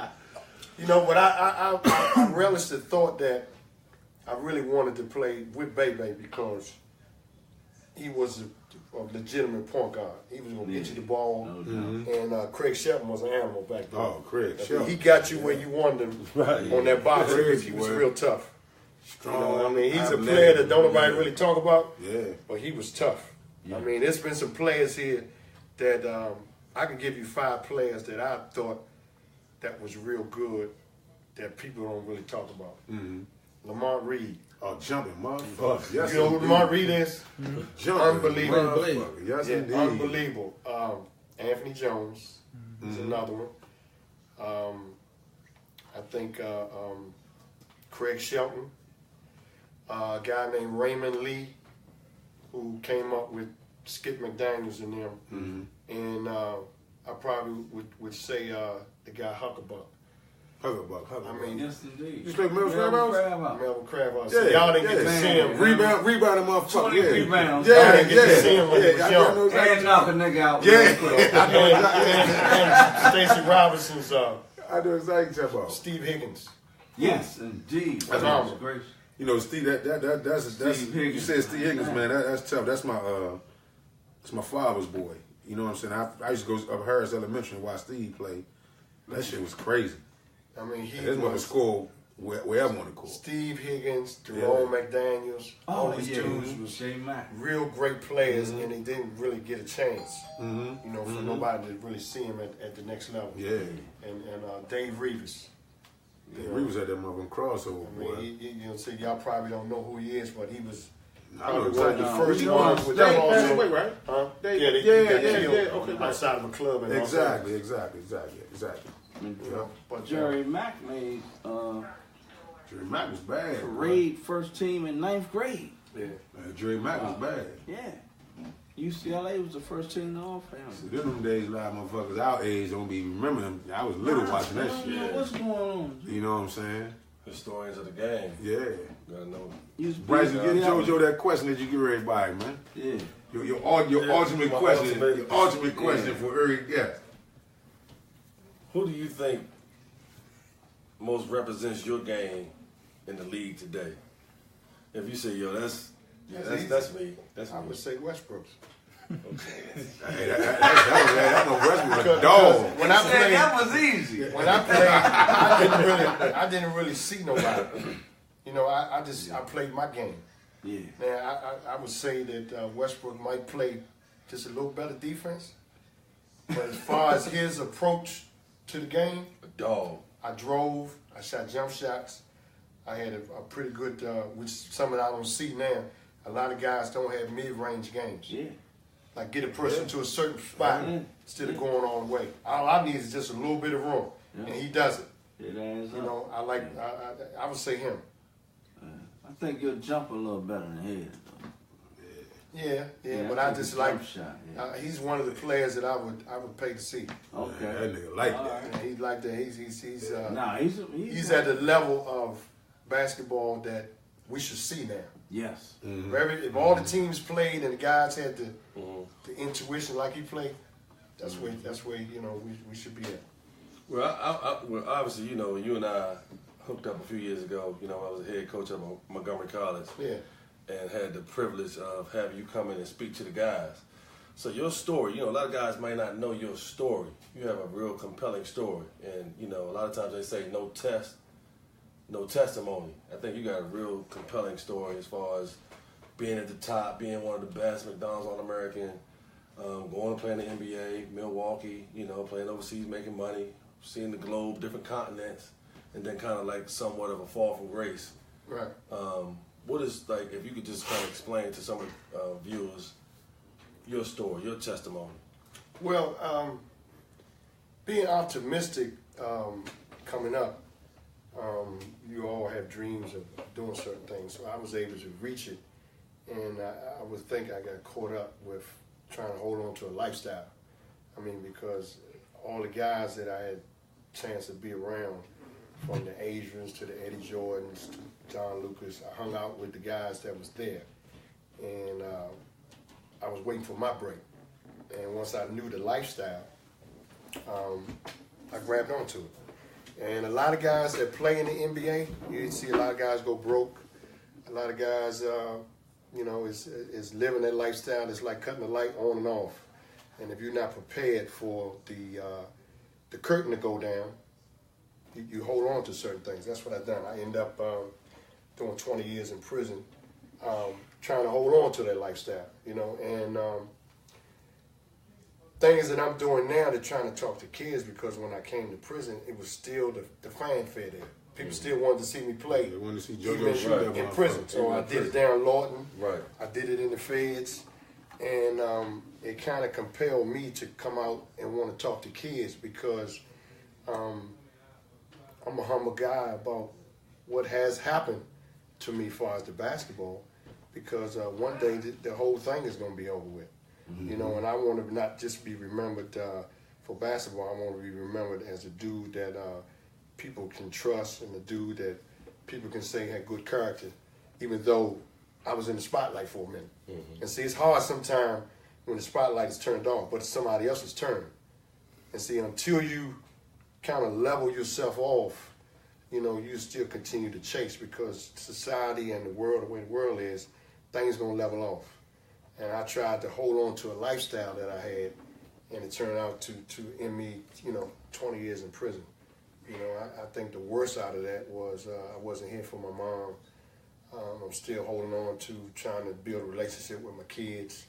But I relished the thought that I really wanted to play with Bebe because he was a legitimate point guard. He was going to get you the ball. No doubt. And Craig Shelton was an animal back then. Oh, Craig Shelton. He got you where you wanted him on that box. He was real tough. Strong. He's a player that don't nobody really talk about. Yeah. But he was tough. Yeah. There's been some players here that I can give you 5 players that I thought that was real good that people don't really talk about. Mm-hmm. Lamont Reed. Oh, jumping motherfucker. Yes, You know who Lamont Reed is? Jumping Unbelievable. motherfucker. Yes, Yeah, indeed. unbelievable. Anthony Jones is another one. I think Craig Shelton. A guy named Raymond Lee, who came up with Skip McDaniels and them. Mm-hmm. And I probably would say the guy Huckabuck. Huckabuck. Yes, indeed. You speak Melvin Crabhouse? Melvin Crabhouse. Yeah, Y'all didn't get to yeah. see him. Rebounding motherfucker. 20 Yeah. rebounds. Yeah, Y'all didn't get to see him when he was I young. know exactly. And knock a nigga out. Yeah. real quick. And Stacey Robinson's I know exactly what you're Steve Higgins. Yes, indeed. That's Goodness awesome. gracious. Steve, that's Steve Higgins. you said Steve Higgins, man. That's tough. That's my father's boy. You know what I'm saying? I used to go up Harris Elementary and watch Steve play. That shit was crazy. He This mother score wherever I want to go. Steve Higgins, Jerome McDaniels, all these dudes was J-Mac. real great players, and they didn't really get a chance. Mm-hmm. For nobody to really see him at the next level. Yeah. And Dave Reeves. We was at that motherfucking crossover, boy. Y'all probably don't know who he is, but he was I know probably one of exactly. the first You know, ones with Dave the passed also. away, right? Huh? Dave- He yeah, got yeah, killed yeah, okay, right. outside of a club. In Los Exactly. Angeles. But Jerry Mack made Jerry Mack was bad. parade first team in 9th grade. Yeah. Man, Jerry Mack was bad. Yeah. UCLA was the first team in all family. Them days, a lot of motherfuckers our age don't be remembering them. I was little watching that I don't shit. know what's going on. You know what I'm saying? Historians of the game. Yeah. Gotta know. Bryson, get JoJo that question that you give everybody, man. Yeah. Your ultimate my question. ultimate- Your ultimate question Yeah. for every guest. Who do you think most represents your game in the league today? If you say, yo, that's me. That's me. I would say Westbrook. Hey, that's no Westbrook, a dog. When I played, that was easy. when I played, I didn't really see nobody. I played my game. Yeah. Now I would say that Westbrook might play just a little better defense, but as far as his approach to the game, A dog. I drove, I shot jump shots, I had a pretty good, which some of I don't see now. A lot of guys don't have mid-range games. Yeah. Like get a person to a certain spot instead of going all the way. All I need is just a little bit of room, and he does it. It adds up. I would say him. I think you'll jump a little better than his. Yeah, but I just like. jump shot, yeah. He's one of the players that I would pay to see. Okay. That nigga like that. And he's like that. He's He's at the level of basketball that we should see now. Yes. If all the teams played and the guys had the intuition like he played, that's where we should be at. Well, well, obviously, you and I hooked up a few years ago. I was a head coach at Montgomery College. Yeah. And had the privilege of having you come in and speak to the guys. So your story, a lot of guys might not know your story. You have a real compelling story. And, a lot of times they say no test, no testimony. I think you got a real compelling story as far as being at the top, being one of the best, McDonald's All-American, going to play in the NBA, Milwaukee, playing overseas, making money, seeing the globe, different continents, and then kind of like somewhat of a fall from grace. Right. What is, like, if you could just kind of explain to some of the viewers your story, your testimony? Well, being optimistic coming up, you all have dreams of doing certain things, so I was able to reach it, and I would think I got caught up with trying to hold on to a lifestyle. I mean, because all the guys that I had a chance to be around, from the Adrians to the Eddie Jordans to John Lucas, I hung out with the guys that was there, and I was waiting for my break. And once I knew the lifestyle, I grabbed onto it. And a lot of guys that play in the NBA, you see a lot of guys go broke. A lot of guys, is living that lifestyle. It's like cutting the light on and off. And if you're not prepared for the curtain to go down, you hold on to certain things. That's what I've done. I end up doing 20 years in prison, trying to hold on to that lifestyle, and things that I'm doing now, they're trying to talk to kids, because when I came to prison, it was still the fanfare there. People still wanted to see me play. They wanted to see JoJo shoot in prison. So I did it down Lawton. Right. I did it in the feds. And it kind of compelled me to come out and want to talk to kids, because I'm a humble guy about what has happened to me as far as the basketball, because one day the whole thing is going to be over with. And I want to not just be remembered for basketball. I want to be remembered as a dude that people can trust, and a dude that people can say had good character, even though I was in the spotlight for a minute. And see, it's hard sometimes when the spotlight is turned off, but it's somebody else's turn. And see, until you kind of level yourself off, you still continue to chase, because society and the world, the way the world is, things gonna level off. And I tried to hold on to a lifestyle that I had, and it turned out to end me, 20 years in prison. I think the worst out of that was I wasn't here for my mom. I'm still holding on to trying to build a relationship with my kids.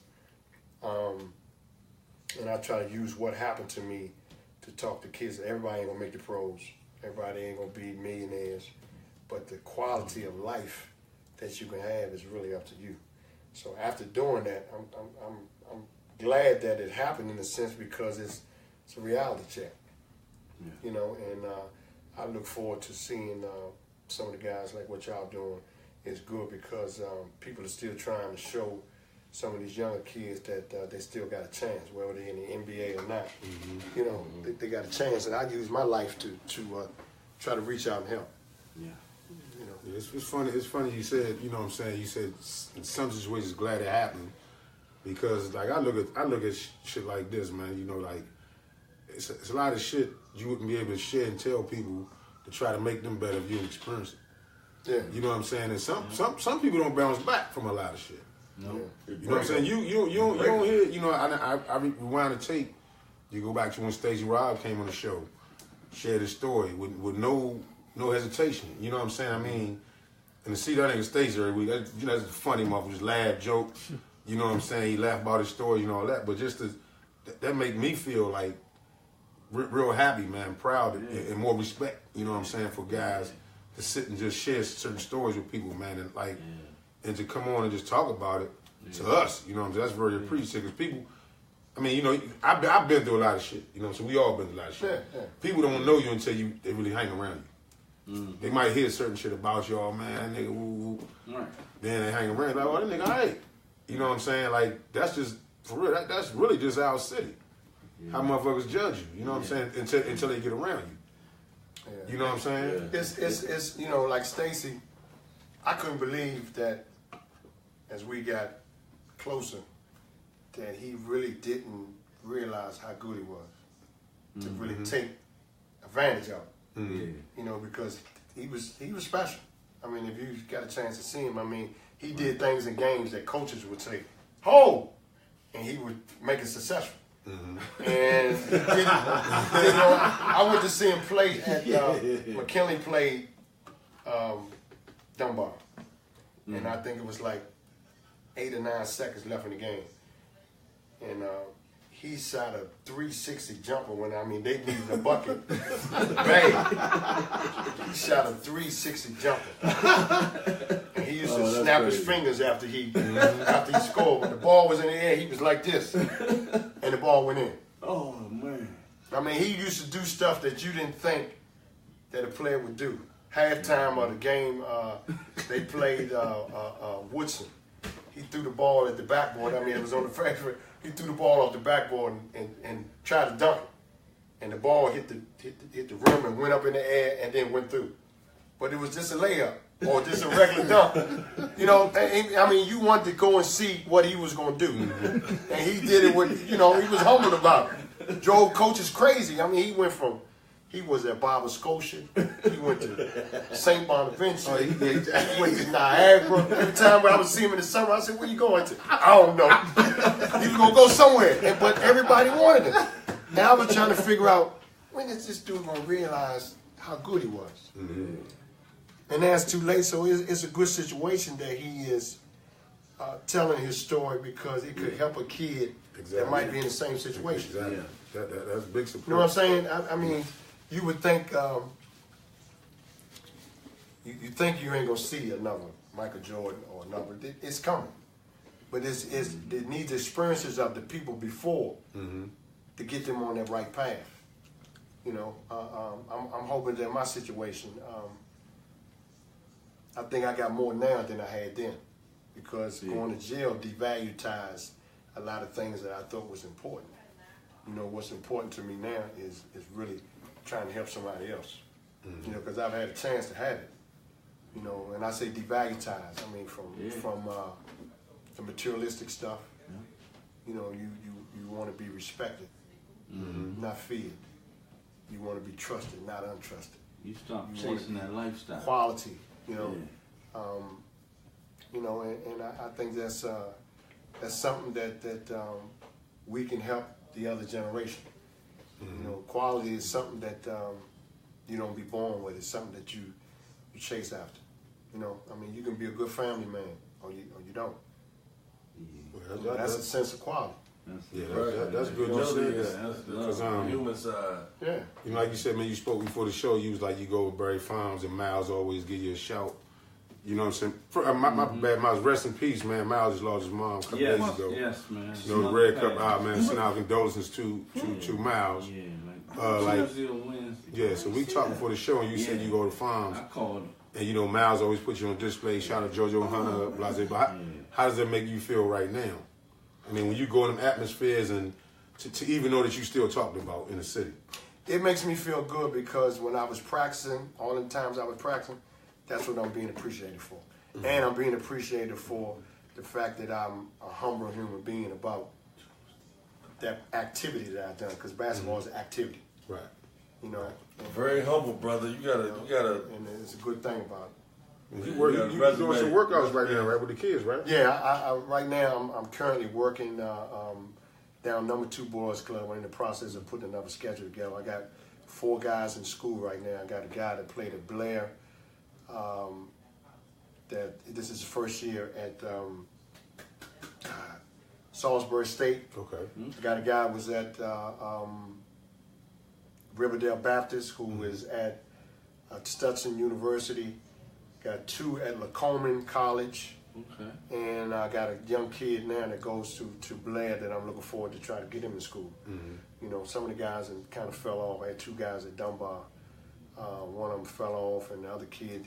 And I try to use what happened to me to talk to kids. Everybody ain't gonna make the pros. Everybody ain't gonna be millionaires. But the quality of life that you can have is really up to you. So after doing that, I'm glad that it happened, in a sense, because it's a reality check. Yeah. And I look forward to seeing some of the guys like what y'all doing is good, because people are still trying to show some of these younger kids that they still got a chance, whether they're in the NBA or not. They got a chance, and I use my life to try to reach out and help. Yeah. It's funny. It's funny you said. You said in some situations glad it happened, because like I look at shit like this, man. Like it's a lot of shit you wouldn't be able to share and tell people to try to make them better if you experience it. Yeah. You know what I'm saying? And some people don't bounce back from a lot of shit. No. You know what I'm saying? You don't hear. I rewind the tape. You go back to when Stacey Robb came on the show, shared his story with no hesitation. You know what I'm saying? I mean, and to see that nigga Stacey every week, that's a funny motherfucker, just laugh, joke. You know what I'm saying? He laugh about his story and all that. But just that make me feel like real happy, man, proud, and more respect. You know what I'm saying, for guys to sit and just share certain stories with people, man, and like, and to come on and just talk about it to us. You know what I'm saying? That's very appreciated, because people. I mean, I've been through a lot of shit. So we all been through a lot of shit. Yeah. People don't know you until they really hang around you. They might hear certain shit about y'all, man, that nigga, woo. Right. Then they hang around, like, oh, that nigga, all right. You know what I'm saying? Like, that's just, for real, that's really just our city. Yeah. How motherfuckers judge you, you know what I'm saying, until they get around you. Yeah. You know what I'm saying? Yeah. It's like Stacey, I couldn't believe that as we got closer, that he really didn't realize how good he was to really take advantage of it. Mm-hmm. Because he was special. I mean, if you got a chance to see him, I mean, he did things in games that coaches would say, "Ho!" and he would make it successful. Mm-hmm. And he didn't, I went to see him play at McKinley played Dunbar, and I think it was like 8 or 9 seconds left in the game. And he shot a 360 jumper when, they needed a bucket. Bang! He shot a 360 jumper. And he used to snap his fingers after he scored. When the ball was in the air, he was like this. And the ball went in. Oh, man. He used to do stuff that you didn't think that a player would do. Halftime of the game, they played Woodson. He threw the ball at the backboard. It was on the factory. He threw the ball off the backboard and tried to dunk it. And the ball hit the rim and went up in the air and then went through. But it was just a layup or just a regular dunk. You wanted to go and see what he was going to do. And he did it with, he was humble about it. Drove coaches crazy. He was at Barber Scotia. He went to St. Bonaventure. He went to Niagara. Every time I would see him in the summer, I said, "Where you going to?" I don't know. He was going to go somewhere. But everybody wanted him. Now I was trying to figure out, when is this dude going to realize how good he was? Mm-hmm. And now it's too late, so it's a good situation that he is telling his story because it could help a kid that might be in the same situation. Exactly. That's big support. You know what I'm saying? You would think you think you ain't gonna see another Michael Jordan or another. It's coming, but it needs experiences of the people before to get them on that right path. I'm hoping that my situation, I think I got more now than I had then, because going to jail devalued a lot of things that I thought was important. What's important to me now is really trying to help somebody else, because I've had a chance to have it, and I say devaluetize. From the materialistic stuff. You want to be respected, not feared. You want to be trusted, not untrusted. You stop chasing that lifestyle. Quality, and I think that's something that we can help the other generation. Quality is something that you don't be born with. It's something that you chase after. You can be a good family man, or you don't. Well, that's a sense of quality. That's good. You said that. Human side. Yeah. Like you said, man, you spoke before the show. You was like, you go with Barry Farms, and Miles always give you a shout. You know what I'm saying? My bad, Miles. Rest in peace, man. Miles just lost his mom a couple days ago. Yes, man. The Red Cup out, man. Send our condolences to Miles. Yeah, so we talked before the show, and you said you go to Farms. I called him. And Miles always puts you on display. Shout out JoJo Hunter, blase. But how does that make you feel right now? When you go in them atmospheres and to even know that you still talked about in the city. It makes me feel good because when I was practicing, all the times I was practicing, that's what I'm being appreciated for. And I'm being appreciated for the fact that I'm a humble human being about that activity that I've done, because basketball is an activity. Right. Very humble, brother. You gotta. And it's a good thing about it. You're doing some workouts right now, right, with the kids, right? Yeah, I right now I'm currently working down number 2 Boys Club. I'm in the process of putting another schedule together. I got 4 guys in school right now. I got a guy that played at Blair. That this is his first year at Salisbury State. Okay. Got a guy who was at Riverdale Baptist, who is at Stetson University. Got 2 at Lacoman College. Okay. And I got a young kid now that goes to Blair that I'm looking forward to try to get him in school. Some of the guys kind of fell off. I had 2 guys at Dunbar. One of them fell off, and the other kid,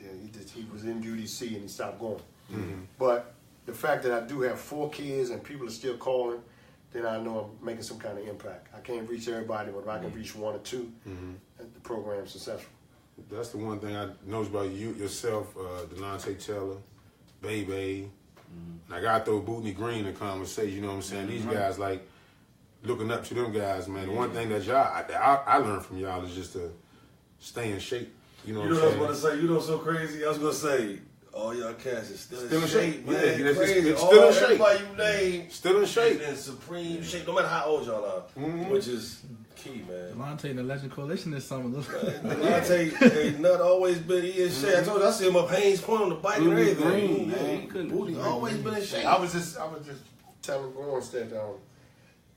he was in UDC and he stopped going. But the fact that I do have 4 kids and people are still calling, then I know I'm making some kind of impact. I can't reach everybody, but if I can reach 1 or 2, the program's successful. That's the one thing I noticed about you yourself, Delonte Taylor, Bebe. And I got to throw Bootney Green in the conversation. You know what I'm saying? These guys, like, looking up to them guys, man. The one thing that I learned from y'all is just to stay in shape. You know what I'm saying? I was going to say, so crazy. I was going to say, all y'all cats is still in shape, man. Yeah, it's Crazy. still in shape. Everybody you name still in shape. in supreme shape, no matter how old y'all are, which is key, man. Delonte and the Legend Coalition this summer. Delonte ain't not always been in shape. I told you I see him up Haynes Point on the bike and everything. Booty always been in shape. I was just telling Lawrence that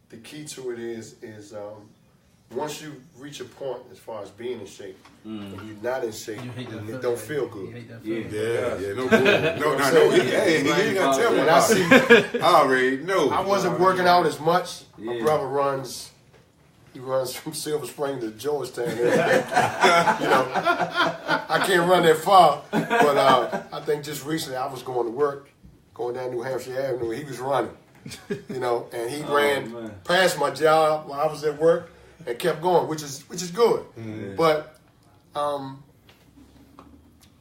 the key to it is once you reach a point as far as being in shape, and you're not in shape, it don't feel good. Yeah, no bull. Hey, you ain't gotta tell me. When I see, I already know. I wasn't working out as much. My brother runs from Silver Spring to Georgetown. You know, I can't run that far, but I think just recently I was going to work, going down New Hampshire Avenue, and he was running. You know, and he ran past my job while I was at work and kept going, which is good. Mm-hmm. But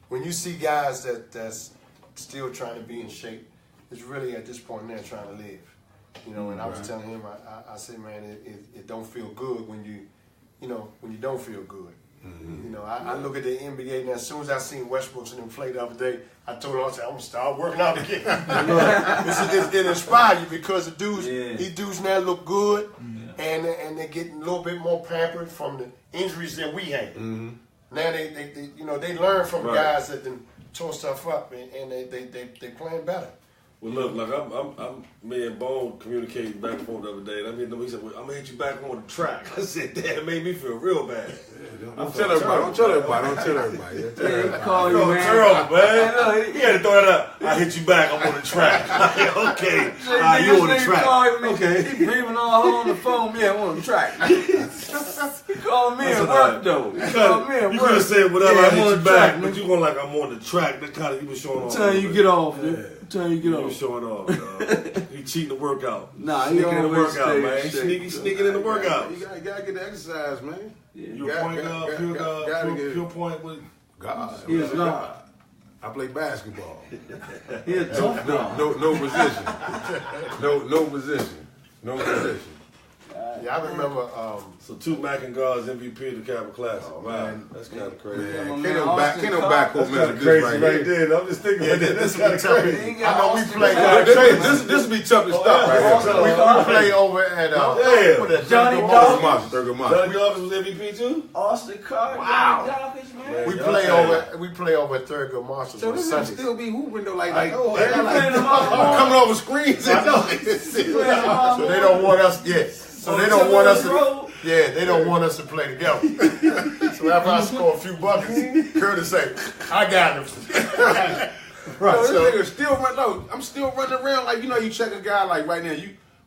when you see guys that's still trying to be in shape, it's really at this point they're trying to live. You know, and I was telling him, I said, man, it don't feel good when you don't feel good. Mm-hmm. You know, I look at the NBA now. As soon as I seen Westbrook and them play the other day, I told him, I said, I'm gonna start working out again. It inspired you because the dudes, these dudes now look good, and they're getting a little bit more pampered from the injuries that we had. Mm-hmm. Now they learn from guys that then tore stuff up, and they playing better. Well, look, like I'm me and Bone communicating back and forth the other day, and I mean, he said, well, I'm gonna hit you back on the track. I said, damn, it made me feel real bad. Don't tell everybody. Call you, man. Terrible, man. He had to throw that up. I hit you back. I'm on the track. Okay. You on the track. Okay. He breathing all on the phone. Yeah, I'm on the track. He calling me at work, though. You could have said whatever, I hit you back, but you going like I'm on the track. That kind of, he was showing off. Until you get off, dude. He was showing off, dog. He cheating the workout. Nah, sneaking in the workout, man. Sneaking in the workout. You gotta get the exercise, man. You point guard, pure point with God. He is God. I play basketball. He a tough dog. No position. No position. Yeah, I remember. So 2 Mackin guards MVP of the Capital Classic. Oh, man, that's kind of crazy. Man, can't no backcourt message crazy right there. I'm just thinking about that. That's kind of crazy. I know we play. This would be tough to stop right here. We play over at Johnny Dawkins. Johnny Dawkins was MVP too. Austin Carter. Wow. Johnny Dawkins, man. We play over at Thurgood Marshall. So this will still be hooping though, like coming over screens. So they don't want us. So they don't want us to. Yeah, they don't want us to play together. So after I score a few buckets, Curt say, "I got him." Right. So this nigga still run. No, I'm still running around like you check a guy like right now.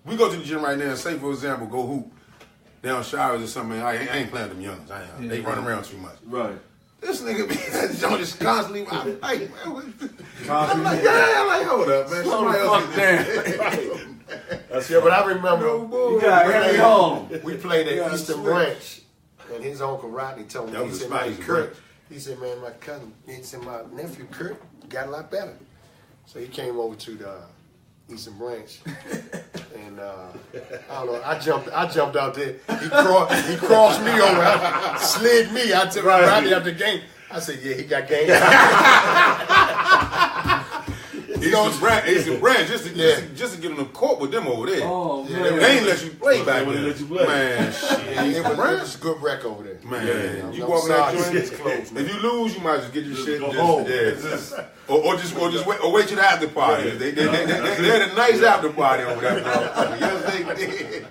We go to the gym right now and say for example go hoop down showers or something. I ain't playing them youngs. They run around too much. Right. This nigga be just constantly. I'm like, hold up, man. Somebody else damn. But I remember we played at Eastern Branch, and his uncle Rodney told me, he said, man, Curt, he said, man, my cousin, he said, my nephew Curt got a lot better. So he came over to the Eastern Branch, and I don't know, I jumped out there. He crossed me over, slid me. I took Rodney after the game. I said, yeah, he got game. Eastern Branch, just to get on the court with them over there. Oh, man. They ain't let you play back then. Man, shit. It was a good wreck over there. Man, you walk that joint, it's closed. If you lose, you might just get your shit. Or wait till the after party. They had a nice after party over there. Yes, they did.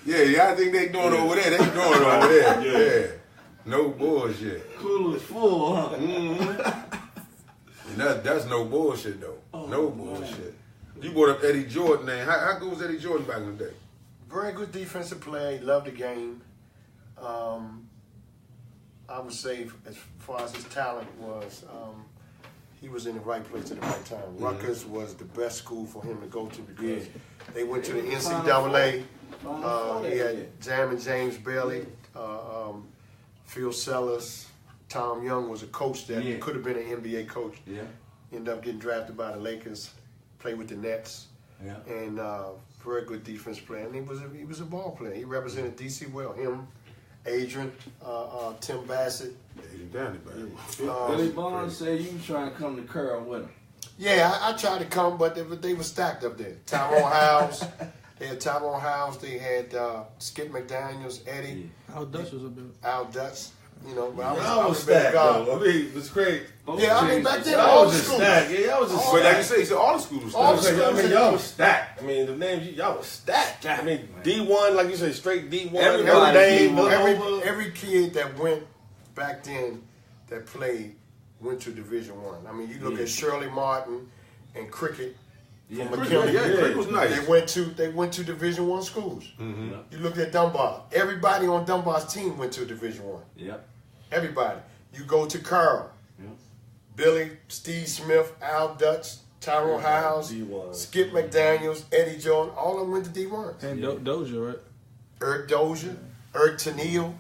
Yeah, I think they doing over there. They doing it over there. Yeah. No bullshit. Cool as full, huh? Mm-hmm. And that's no bullshit though. No bullshit. You brought up Eddie Jordan, man. How good was Eddie Jordan back in the day? Very good defensive player. He loved the game. I would say as far as his talent was, he was in the right place at the right time. Mm-hmm. Rutgers was the best school for him to go to because they went to the NCAA. He had James Bailey, Phil Sellers. Tom Young was a coach that could have been an NBA coach. Yeah. Ended up getting drafted by the Lakers, played with the Nets, and very good defense player. And he was a ball player. He represented DC well. Him, Adrian, Tim Bassett. Danny, baby. Billy Bonds said you was trying to come to Curl with him. Yeah, I tried to come, but they were stacked up there. Tyrone Howes. They had Tyrone Howes. They had Skip McDaniels, Eddie. Yeah. Al Dutch was a bit. Al Dutch. You know, but I was stacked, though. I mean, it was great. Yeah, I mean, back then, all the schools. Yeah, I was just But like you say, all the schools was stacked. I mean, y'all was stacked. I mean, the names, y'all was stacked. I mean, D1, like you say, straight D1. Every kid that went back then that played went to Division I. I mean, you look at Shirley Martin and Cricket from McKinley. Cricket was nice. They went to Division I schools. Mm-hmm. You look at Dunbar. Everybody on Dunbar's team went to Division I. Yep. Everybody. You go to Carl. Yep. Billy, Steve Smith, Al Dutch, Tyrone Howes, Skip McDaniels, Eddie Jordan, all of them went to D1. And Dozier, right? Erd Dozier, Erd Tennille,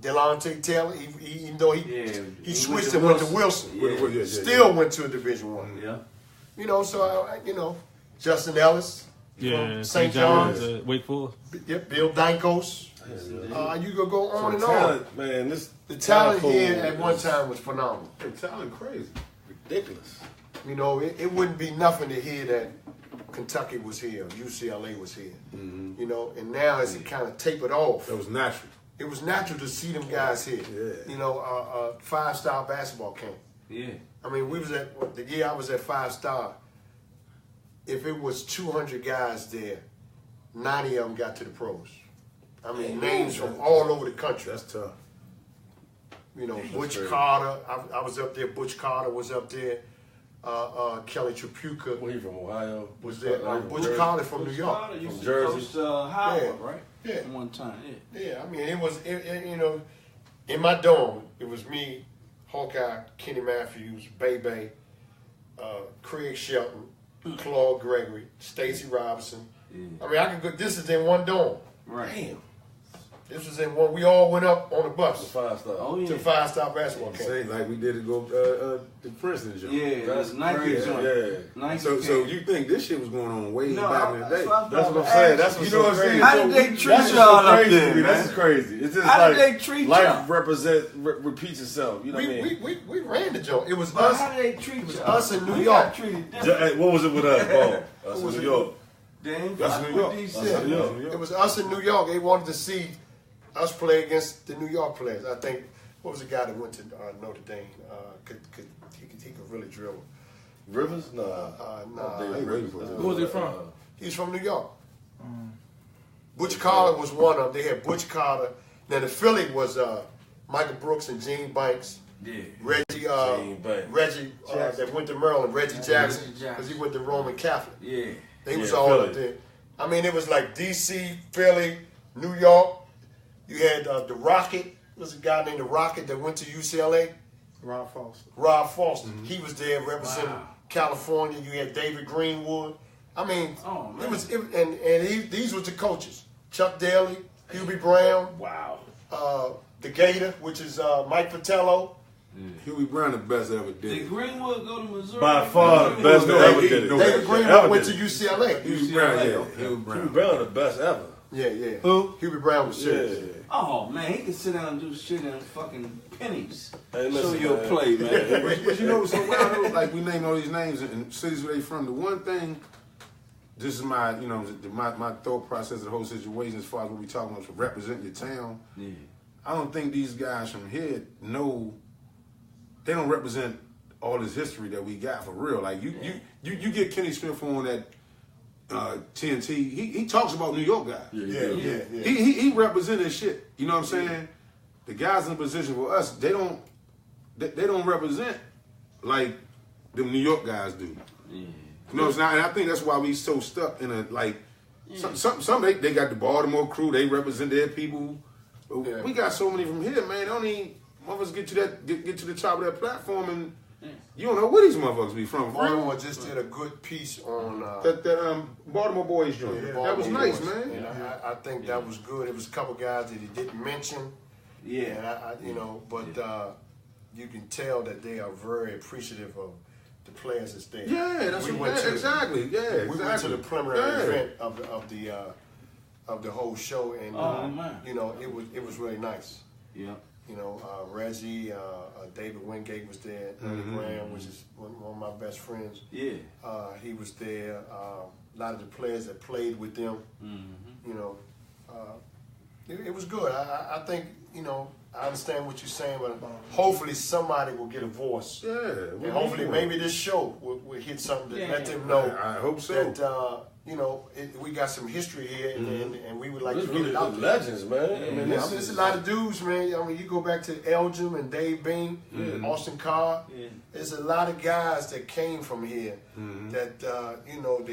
Delonte Taylor, even though he switched and went to Wilson, still went to a Division I. Yeah. You know, so, Justin Ellis from St. John's. Wake Forest. Yep, Bill Dankos. You could go on and on. Man, the talent here at one time was phenomenal. The talent crazy. Ridiculous. You know, it wouldn't be nothing to hear that Kentucky was here, UCLA was here. Mm-hmm. You know, and now as it kind of tapered off. That was natural. It was natural to see them guys here. Yeah. You know, 5-star basketball camp. Yeah. I mean, we was at, the year I was at 5-star, if it was 200 guys there, 90 of them got to the pros. I mean, names from all over the country. That's tough. You know, Butch Carter, I was up there. Butch Carter was up there. Kelly Tripucka. Where he from, Ohio? Was there? Butch Carter from New York. From Jersey. Howard, right? Yeah. One time, Yeah, I mean, it was, you know, in my dorm, it was me, Hawkeye, Kenny Matthews, Bebe, Craig Shelton, Claude Gregory, Stacey Robinson. I mean, I could go, this is in one dorm. Right. Damn. This was in one, we all went up on a bus. The 5-star. Oh, yeah. To 5-star basketball camp. Same like we did to go to Princeton. Job. Yeah, that's Nike crazy. joint. Yeah. Nike So you think this shit was going on way back in the day? That's what I'm saying. That's what's so crazy. How did they treat y'all up there, man? This is crazy. It's just How like did they treat life y'all? repeats itself. You know what I mean? We ran the joint. It was But us. how did they treat y'all? Us in New We York. got treated different. Hey, what was it with us? Us in New York. That's New York. It was us in New York. They wanted to see us play against the New York players. I think, what was the guy that went to Notre Dame? He could really drill. Rivers? No. Who was he from? He's from New York. Butch Carter was one of them. They had Butch Carter. Then the Philly was Michael Brooks and Gene Banks. Yeah. Reggie Jackson. that went to Maryland. Reggie Jackson, because he went to Roman Catholic. Yeah. They was all up there. I mean, it was like D.C., Philly, New York. You had the Rocket. There was a guy named the Rocket that went to UCLA. Rob Foster. Mm-hmm. He was there representing California. You had David Greenwood. I mean, these was the coaches: Chuck Daly, Hubie Brown. Wow. The Gator, which is Mike Patello. Huey Brown, the best ever did. Did Greenwood go to Missouri? By far the best ever did it. David Greenwood went to UCLA. Huey Brown, Huey Brown, the best ever. Yeah. Who? Hubie Brown was serious. Yeah. Oh man, he can sit down and do shit in fucking pennies. Hey, listen, Show you a play, man. But you know what's so wild? Like we name all these names and cities where they from. The one thing, this is my, you know, my thought process of the whole situation as far as what we talking about, representing your town. Yeah. I don't think these guys from here know. They don't represent all this history that we got for real. Like you get Kenny Smith on that TNT. He talks about New York guys. Yeah. He represented shit. You know what I'm saying? The guys in the position for us, they don't represent like them New York guys do. Yeah. You know what I'm saying? And I think that's why we so stuck in a like. Some they got the Baltimore crew. They represent their people. But we got so many from here, man. Don't even motherfuckers get to the top of that platform and you don't know where these motherfuckers be from. Baltimore just did a good piece on that Baltimore Boys joint. Yeah, that was nice, Boys. man. And I think that was good. It was a couple guys that he didn't mention. Yeah. And but you can tell that they are very appreciative of the players that's there. Yeah, that's exactly. Yeah, we went to the preliminary event of of the whole show, and you know, it was really nice. Yeah. You know, Reggie, David Wingate was there. Ernie Graham, which is one of my best friends. Yeah. He was there. A lot of the players that played with them. You know, it was good. I think, you know, I understand what you're saying, but hopefully somebody will get a voice. Yeah. And hopefully maybe this show will hit something to let them know. I hope so. That, you know, we got some history here, and we would like to get it out there. Legends, man. I mean, there's a lot of dudes, man. I mean, you go back to Elgin and Dave Bean, Austin Carr. There's a lot of guys that came from here that, you know,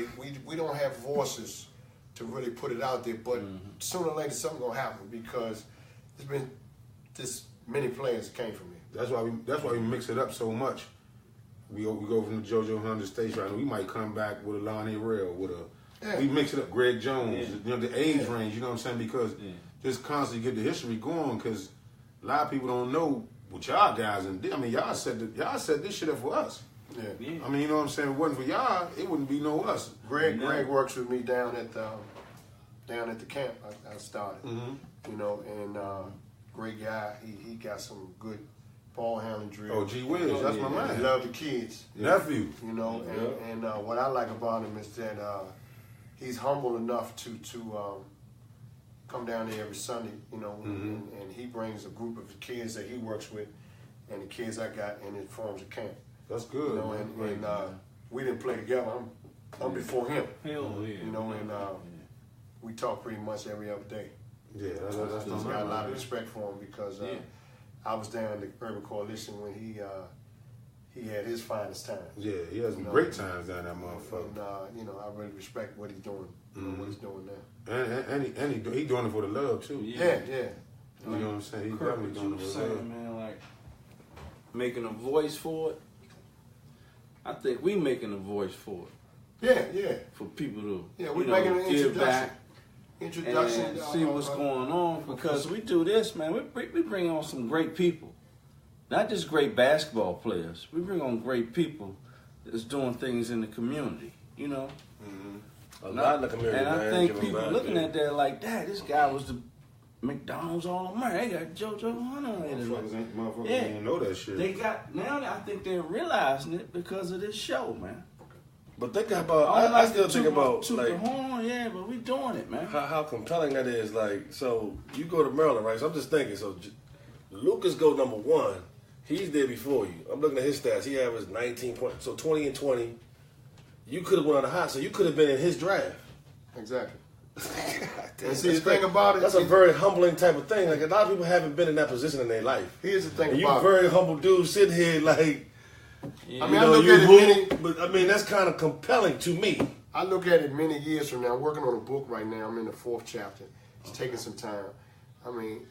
we don't have voices to really put it out there. But sooner or later, something's going to happen because there's been this many players that came from here. That's why we mix it up so much. We go from the JoJo Hunter stage right now. We might come back with a Lonnie Rail, with a we mix it up. Greg Jones, you know, the age range. You know what I'm saying? Because just constantly get the history going. Because a lot of people don't know what y'all guys and I mean, y'all set this shit up for us. Yeah. I mean, you know what I'm saying? If it wasn't for y'all, it wouldn't be no us. Greg works with me down at the camp. I started. You know, and great guy. He got some good ball handling drill. Oh, G Wiz, that's my man. He love the kids. Nephew. You know, and what I like about him is that he's humble enough to come down there every Sunday, you know, and he brings a group of kids that he works with and the kids I got, and it forms a camp. That's good. You know, and we didn't play together. I'm before him. Hell yeah. You know, and we talk pretty much every other day. Yeah, that's I just got a lot of respect for him because I was down in the Urban Coalition when he had his finest time. Yeah, he has some great times down that motherfucker. And you know, I really respect what he's doing. You know, what he's doing now. And he doing it for the love too. Yeah. You know what I'm saying? He's Curt, definitely doing it for the love. man, like making a voice for it. I think we making a voice for it. Yeah. For people to we're making an give back. Introduction. And see what's going on, because we do this, man. We bring on some great people, not just great basketball players. We bring on great people that's doing things in the community, you know. A lot in the community, and I man. think people looking at that like, "Dad, this guy was the McDonald's All-American. They got JoJo Hunter in it." Motherfuckers didn't know that shit. They got now. I think they're realizing it because of this show, man. But think about, I still think about, like, the horn, but we doing it, man. How compelling that is. Like, so you go to Maryland, right? So I'm just thinking, so Lucas go number 1. He's there before you. I'm looking at his stats. He averaged 19 points, so 20 and 20. You could have went on the high, so you could have been in his draft. Exactly. And see, the thing about it, that's a very humbling type of thing. Like, a lot of people haven't been in that position in their life. Here's the thing and about it. You very humble dude sitting here like, I mean, I look at it but I mean, that's kind of compelling to me. I look at it many years from now. I'm working on a book right now. I'm in the 4th chapter. It's taking some time. I mean,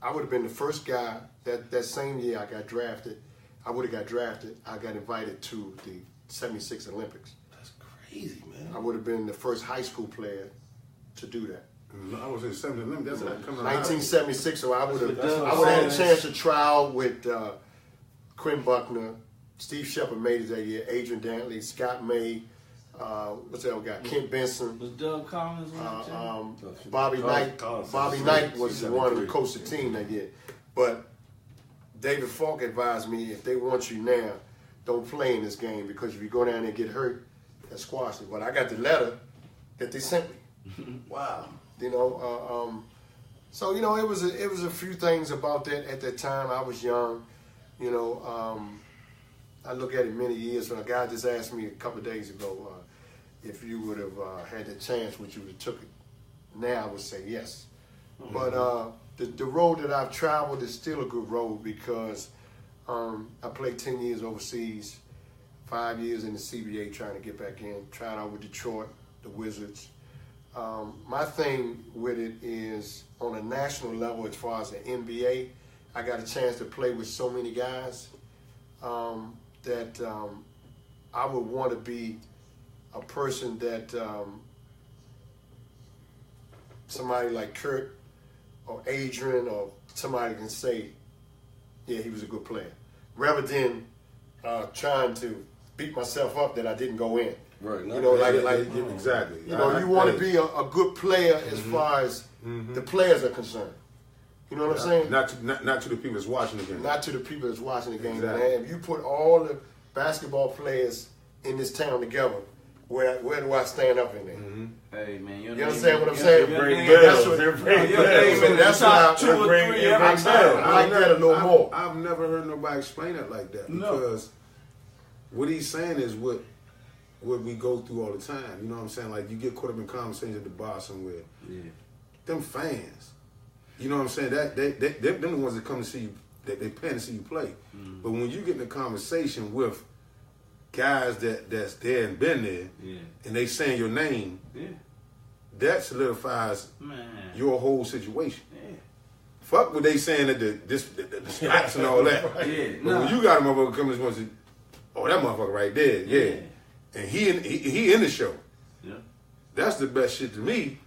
I would have been the first guy that same year I got drafted. I would have got drafted. I got invited to the 76 Olympics. That's crazy, man. I would have been the first high school player to do that. I was in 70 Olympics. That's like coming 1976. So I would have had a chance to try out with Quinn Buckner. Steve Shepard made it that year. Adrian Dantley, Scott May, what's that other guy? Kent Benson. Was Doug Collins on that team? Bobby Knight. Bobby Knight was the one who coached the team that year. But David Falk advised me, if they want you now, don't play in this game, because if you go down there and get hurt, that's squash it. But I got the letter that they sent me. Wow. You know, so you know, it was a few things about that at that time. I was young. You know, I look at it many years. When a guy just asked me a couple of days ago if you would have had the chance, would you have took it? Now I would say yes. But the road that I've traveled is still a good road, because I played 10 years overseas, 5 years in the CBA trying to get back in, tried out with Detroit, the Wizards. My thing with it is, on a national level, as far as the NBA, I got a chance to play with so many guys that I would want to be a person that somebody like Curt or Adrian or somebody can say, yeah, he was a good player, rather than trying to beat myself up that I didn't go in. Right. You know, exactly. You know, you want to be a good player as far as the players are concerned. You know what I'm saying? Not to the people that's watching the game. Not to the people that's watching the game. Exactly. Man, if you put all the basketball players in this town together, where do I stand up in there? Hey man, you understand what I'm saying? That's what I like that a little more. I've never heard nobody explain it like that because what he's saying is what we go through all the time. You know what I'm saying? Like you get caught up in conversations at the bar somewhere. Yeah. Them fans. You know what I'm saying? Them the ones that come to see you, that they paying to see you play. But when you get in a conversation with guys that's there and been there, and they saying your name, that solidifies your whole situation. Yeah. Fuck what they saying that the stats and all that. But when you got a motherfucker coming and say, oh, that motherfucker right there, and he in the show. Yeah. That's the best shit to me.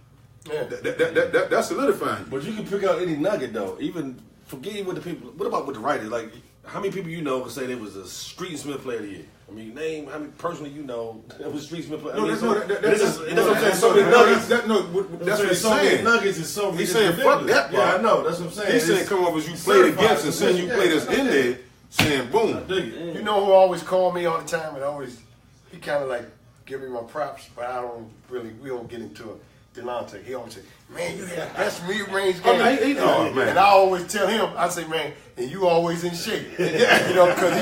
Yeah. That's solidifying. But you can pick out any nugget though. Even forgetting what the people. What about with the writers? Like, how many people you know can say they was a Street Smith Player of the Year? I mean, name how many personally you know that was Street Smith Player. That's what I'm saying. So many nuggets. That's what he's saying. Nuggets is so. He's saying fuck that. Yeah, I know. That's what I'm saying. He's saying come up as you played against and saying you played us in there, saying boom. You know who always called me all the time and he kind of like give me my props, but we don't get into it. Delonte, he always say, man, you had the best mid-range game. Man. And I always tell him, I say, man, and you always in shape. You know, because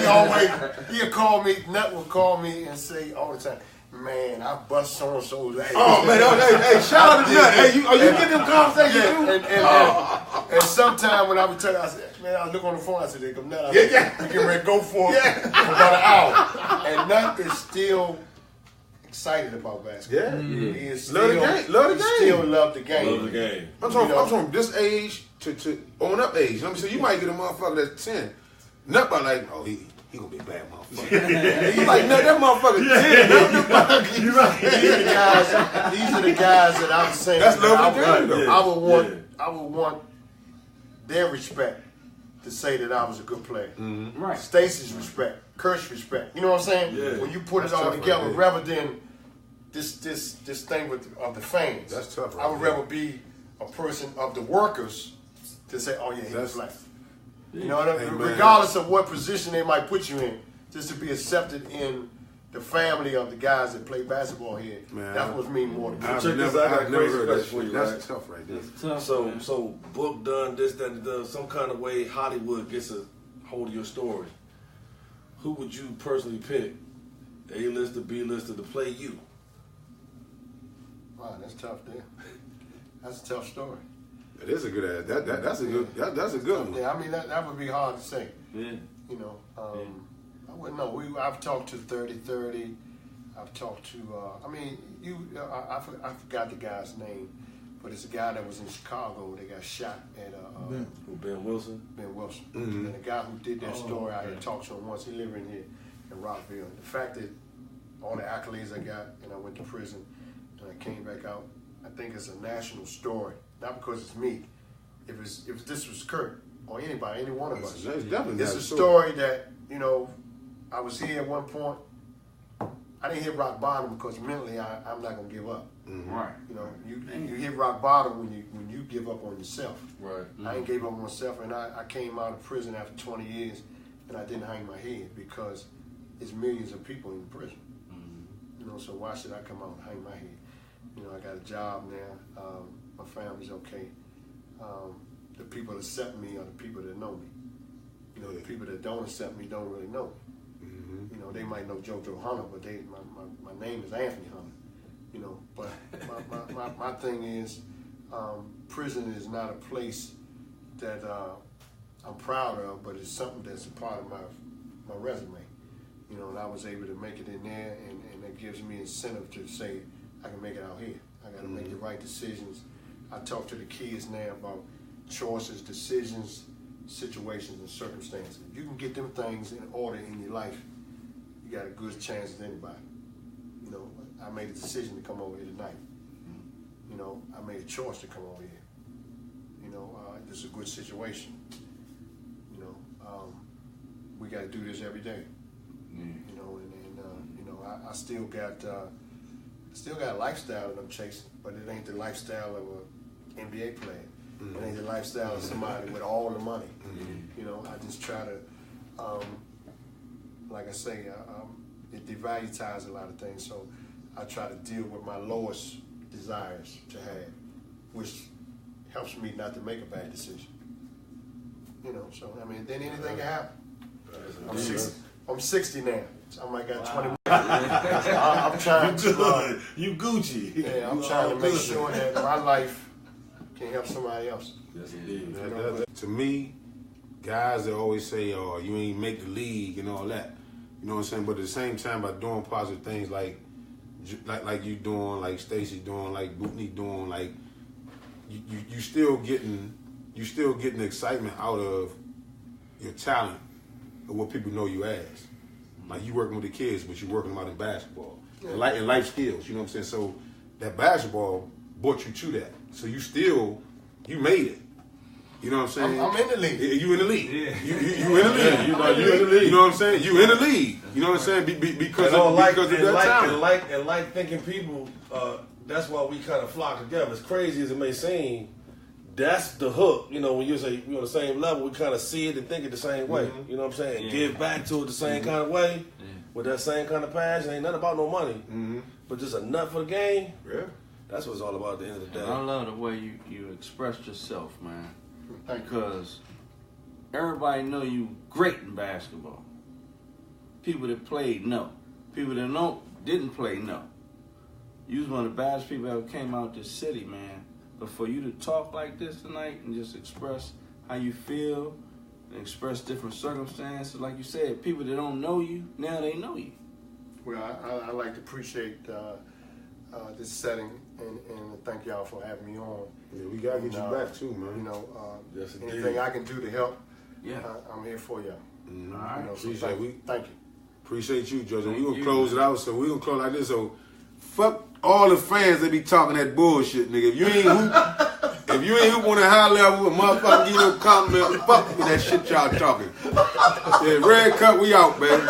he'll call me, Nut will call me and say all the time, man, I bust so-and-so's ass. Oh, man, hey, shout out to Nut. Hey, are you getting them conversations too? And sometimes when I would tell you, I said, man, I look on the phone, I said, they come Nut. You get ready to go for it for about an hour. And Nut is still excited about basketball. Yeah. He is still, love the game. Still love the game. Love the game. I'm from this age to on up age. Let me say, you might get a motherfucker that's 10. Not by like, oh, he gonna be a bad motherfucker. You like, no, that motherfucker 10. You're right. These are the guys that I'm saying. That's love the game, though. I would want their respect to say that I was a good player. Mm-hmm. Right. Stacy's respect, Curt's respect. You know what I'm saying? Yeah. When you put it all together, rather than this thing of the fans. That's tough. I would rather be a person of the workers to say, oh yeah, he's black. You know what I mean? Regardless of what position they might put you in, just to be accepted in the family of the guys that play basketball here. Man, that's what means more to me. I've never heard that for you. That's tough right there. Tough, so book done, this, that, and the some kind of way Hollywood gets a hold of your story. Who would you personally pick, A-lister, B-lister, to play you? Wow, that's tough there. That's a tough story. It is a good ass. That's a good one. Yeah, I mean that would be hard to say. Yeah. You know, I wouldn't know. I've talked to 30-30. I've talked to. I forgot the guy's name, but it's a guy that was in Chicago. They got shot at. Ben Wilson. Ben Wilson. Mm-hmm. And the guy who did that story, I had talked to him once. He lived in here in Rockville. The fact that all the accolades I got, and I went to prison, and I came back out. I think it's a national story. Not because it's me. If this was Curt or anybody, any one of us, it's a story that, you know, I was here at one point. I didn't hit rock bottom because mentally I'm not gonna give up. Mm-hmm. Right. You know, you hit rock bottom when you give up on yourself. Right. Mm-hmm. I ain't gave up on myself, and I came out of prison after 20 years, and I didn't hang my head because there's millions of people in prison. Mm-hmm. You know, so why should I come out and hang my head? You know, I got a job now. My family's okay. The people that accept me are the people that know me. You know, the people that don't accept me don't really know me. Mm-hmm. You know, they might know JoJo Hunter, but my name is Anthony Hunter. You know, but my thing is, prison is not a place that I'm proud of, but it's something that's a part of my resume. You know, and I was able to make it in there, and that gives me incentive to say I can make it out here. I got to make the right decisions. I talk to the kids now about choices, decisions, situations, and circumstances. If you can get them things in order in your life, you got a good chance as anybody. You know, I made a decision to come over here tonight. You know, I made a choice to come over here. You know, this is a good situation. You know, we got to do this every day. You know, and you know, I still got still got a lifestyle that I'm chasing, but it ain't the lifestyle of an NBA player. It ain't the lifestyle of somebody with all the money. You know, I just try to, like I say, it devalues a lot of things. So I try to deal with my lowest desires to have, which helps me not to make a bad decision. You know, so I mean, then anything can happen. I'm 60 now. So I might got 20 more. I'm trying to. You Gucci. Yeah, I'm trying to make sure that my life can help somebody else. Yes, indeed. To me, guys that always say, "Oh, you ain't make the league" and all that. You know what I'm saying? But at the same time, by doing positive things like you doing, like Stacey doing, like Bootney doing, like you still getting excitement out of your talent of what people know you as. Like you working with the kids, but you working them out in basketball and life skills. You know what I'm saying? So that basketball brought you to that. So you made it. You know what I'm saying? I'm in the league. You in the league. Yeah. You in the league. You in the league. You know what I'm saying? You in the league. You know what I'm saying? Because of that talent. And like thinking people, that's why we kind of flock together. As crazy as it may seem, that's the hook. You know, when you say you're on the same level, we kind of see it and think it the same way. Mm-hmm. You know what I'm saying? Yeah. Give back to it the same kind of way, with that same kind of passion. Ain't nothing about no money, but just a nut for the game. Yeah. That's what it's all about at the end of the day. And I love the way you expressed yourself, man. Thank you. Because everybody know you great in basketball. People that played know. People that didn't play know. You was one of the baddest people that ever came out this city, man. But for you to talk like this tonight and just express how you feel and express different circumstances, like you said, people that don't know you, now they know you. Well, I like to appreciate this setting and thank y'all for having me on. Yeah, we gotta get you back too, man. You know, Yes, indeed. anything I can do to help, Yeah. I'm here for y'all. Mm-hmm. All right. You know, so Appreciate thank you. Appreciate you, Judge. Thank We're gonna you. close it out. So we're gonna close like this. So fuck all the fans that be talking that bullshit, nigga. If you ain't hoop on a high level, a motherfucker give you no compliment, fuck with that shit y'all talking. Yeah, Red Cup, we out, baby.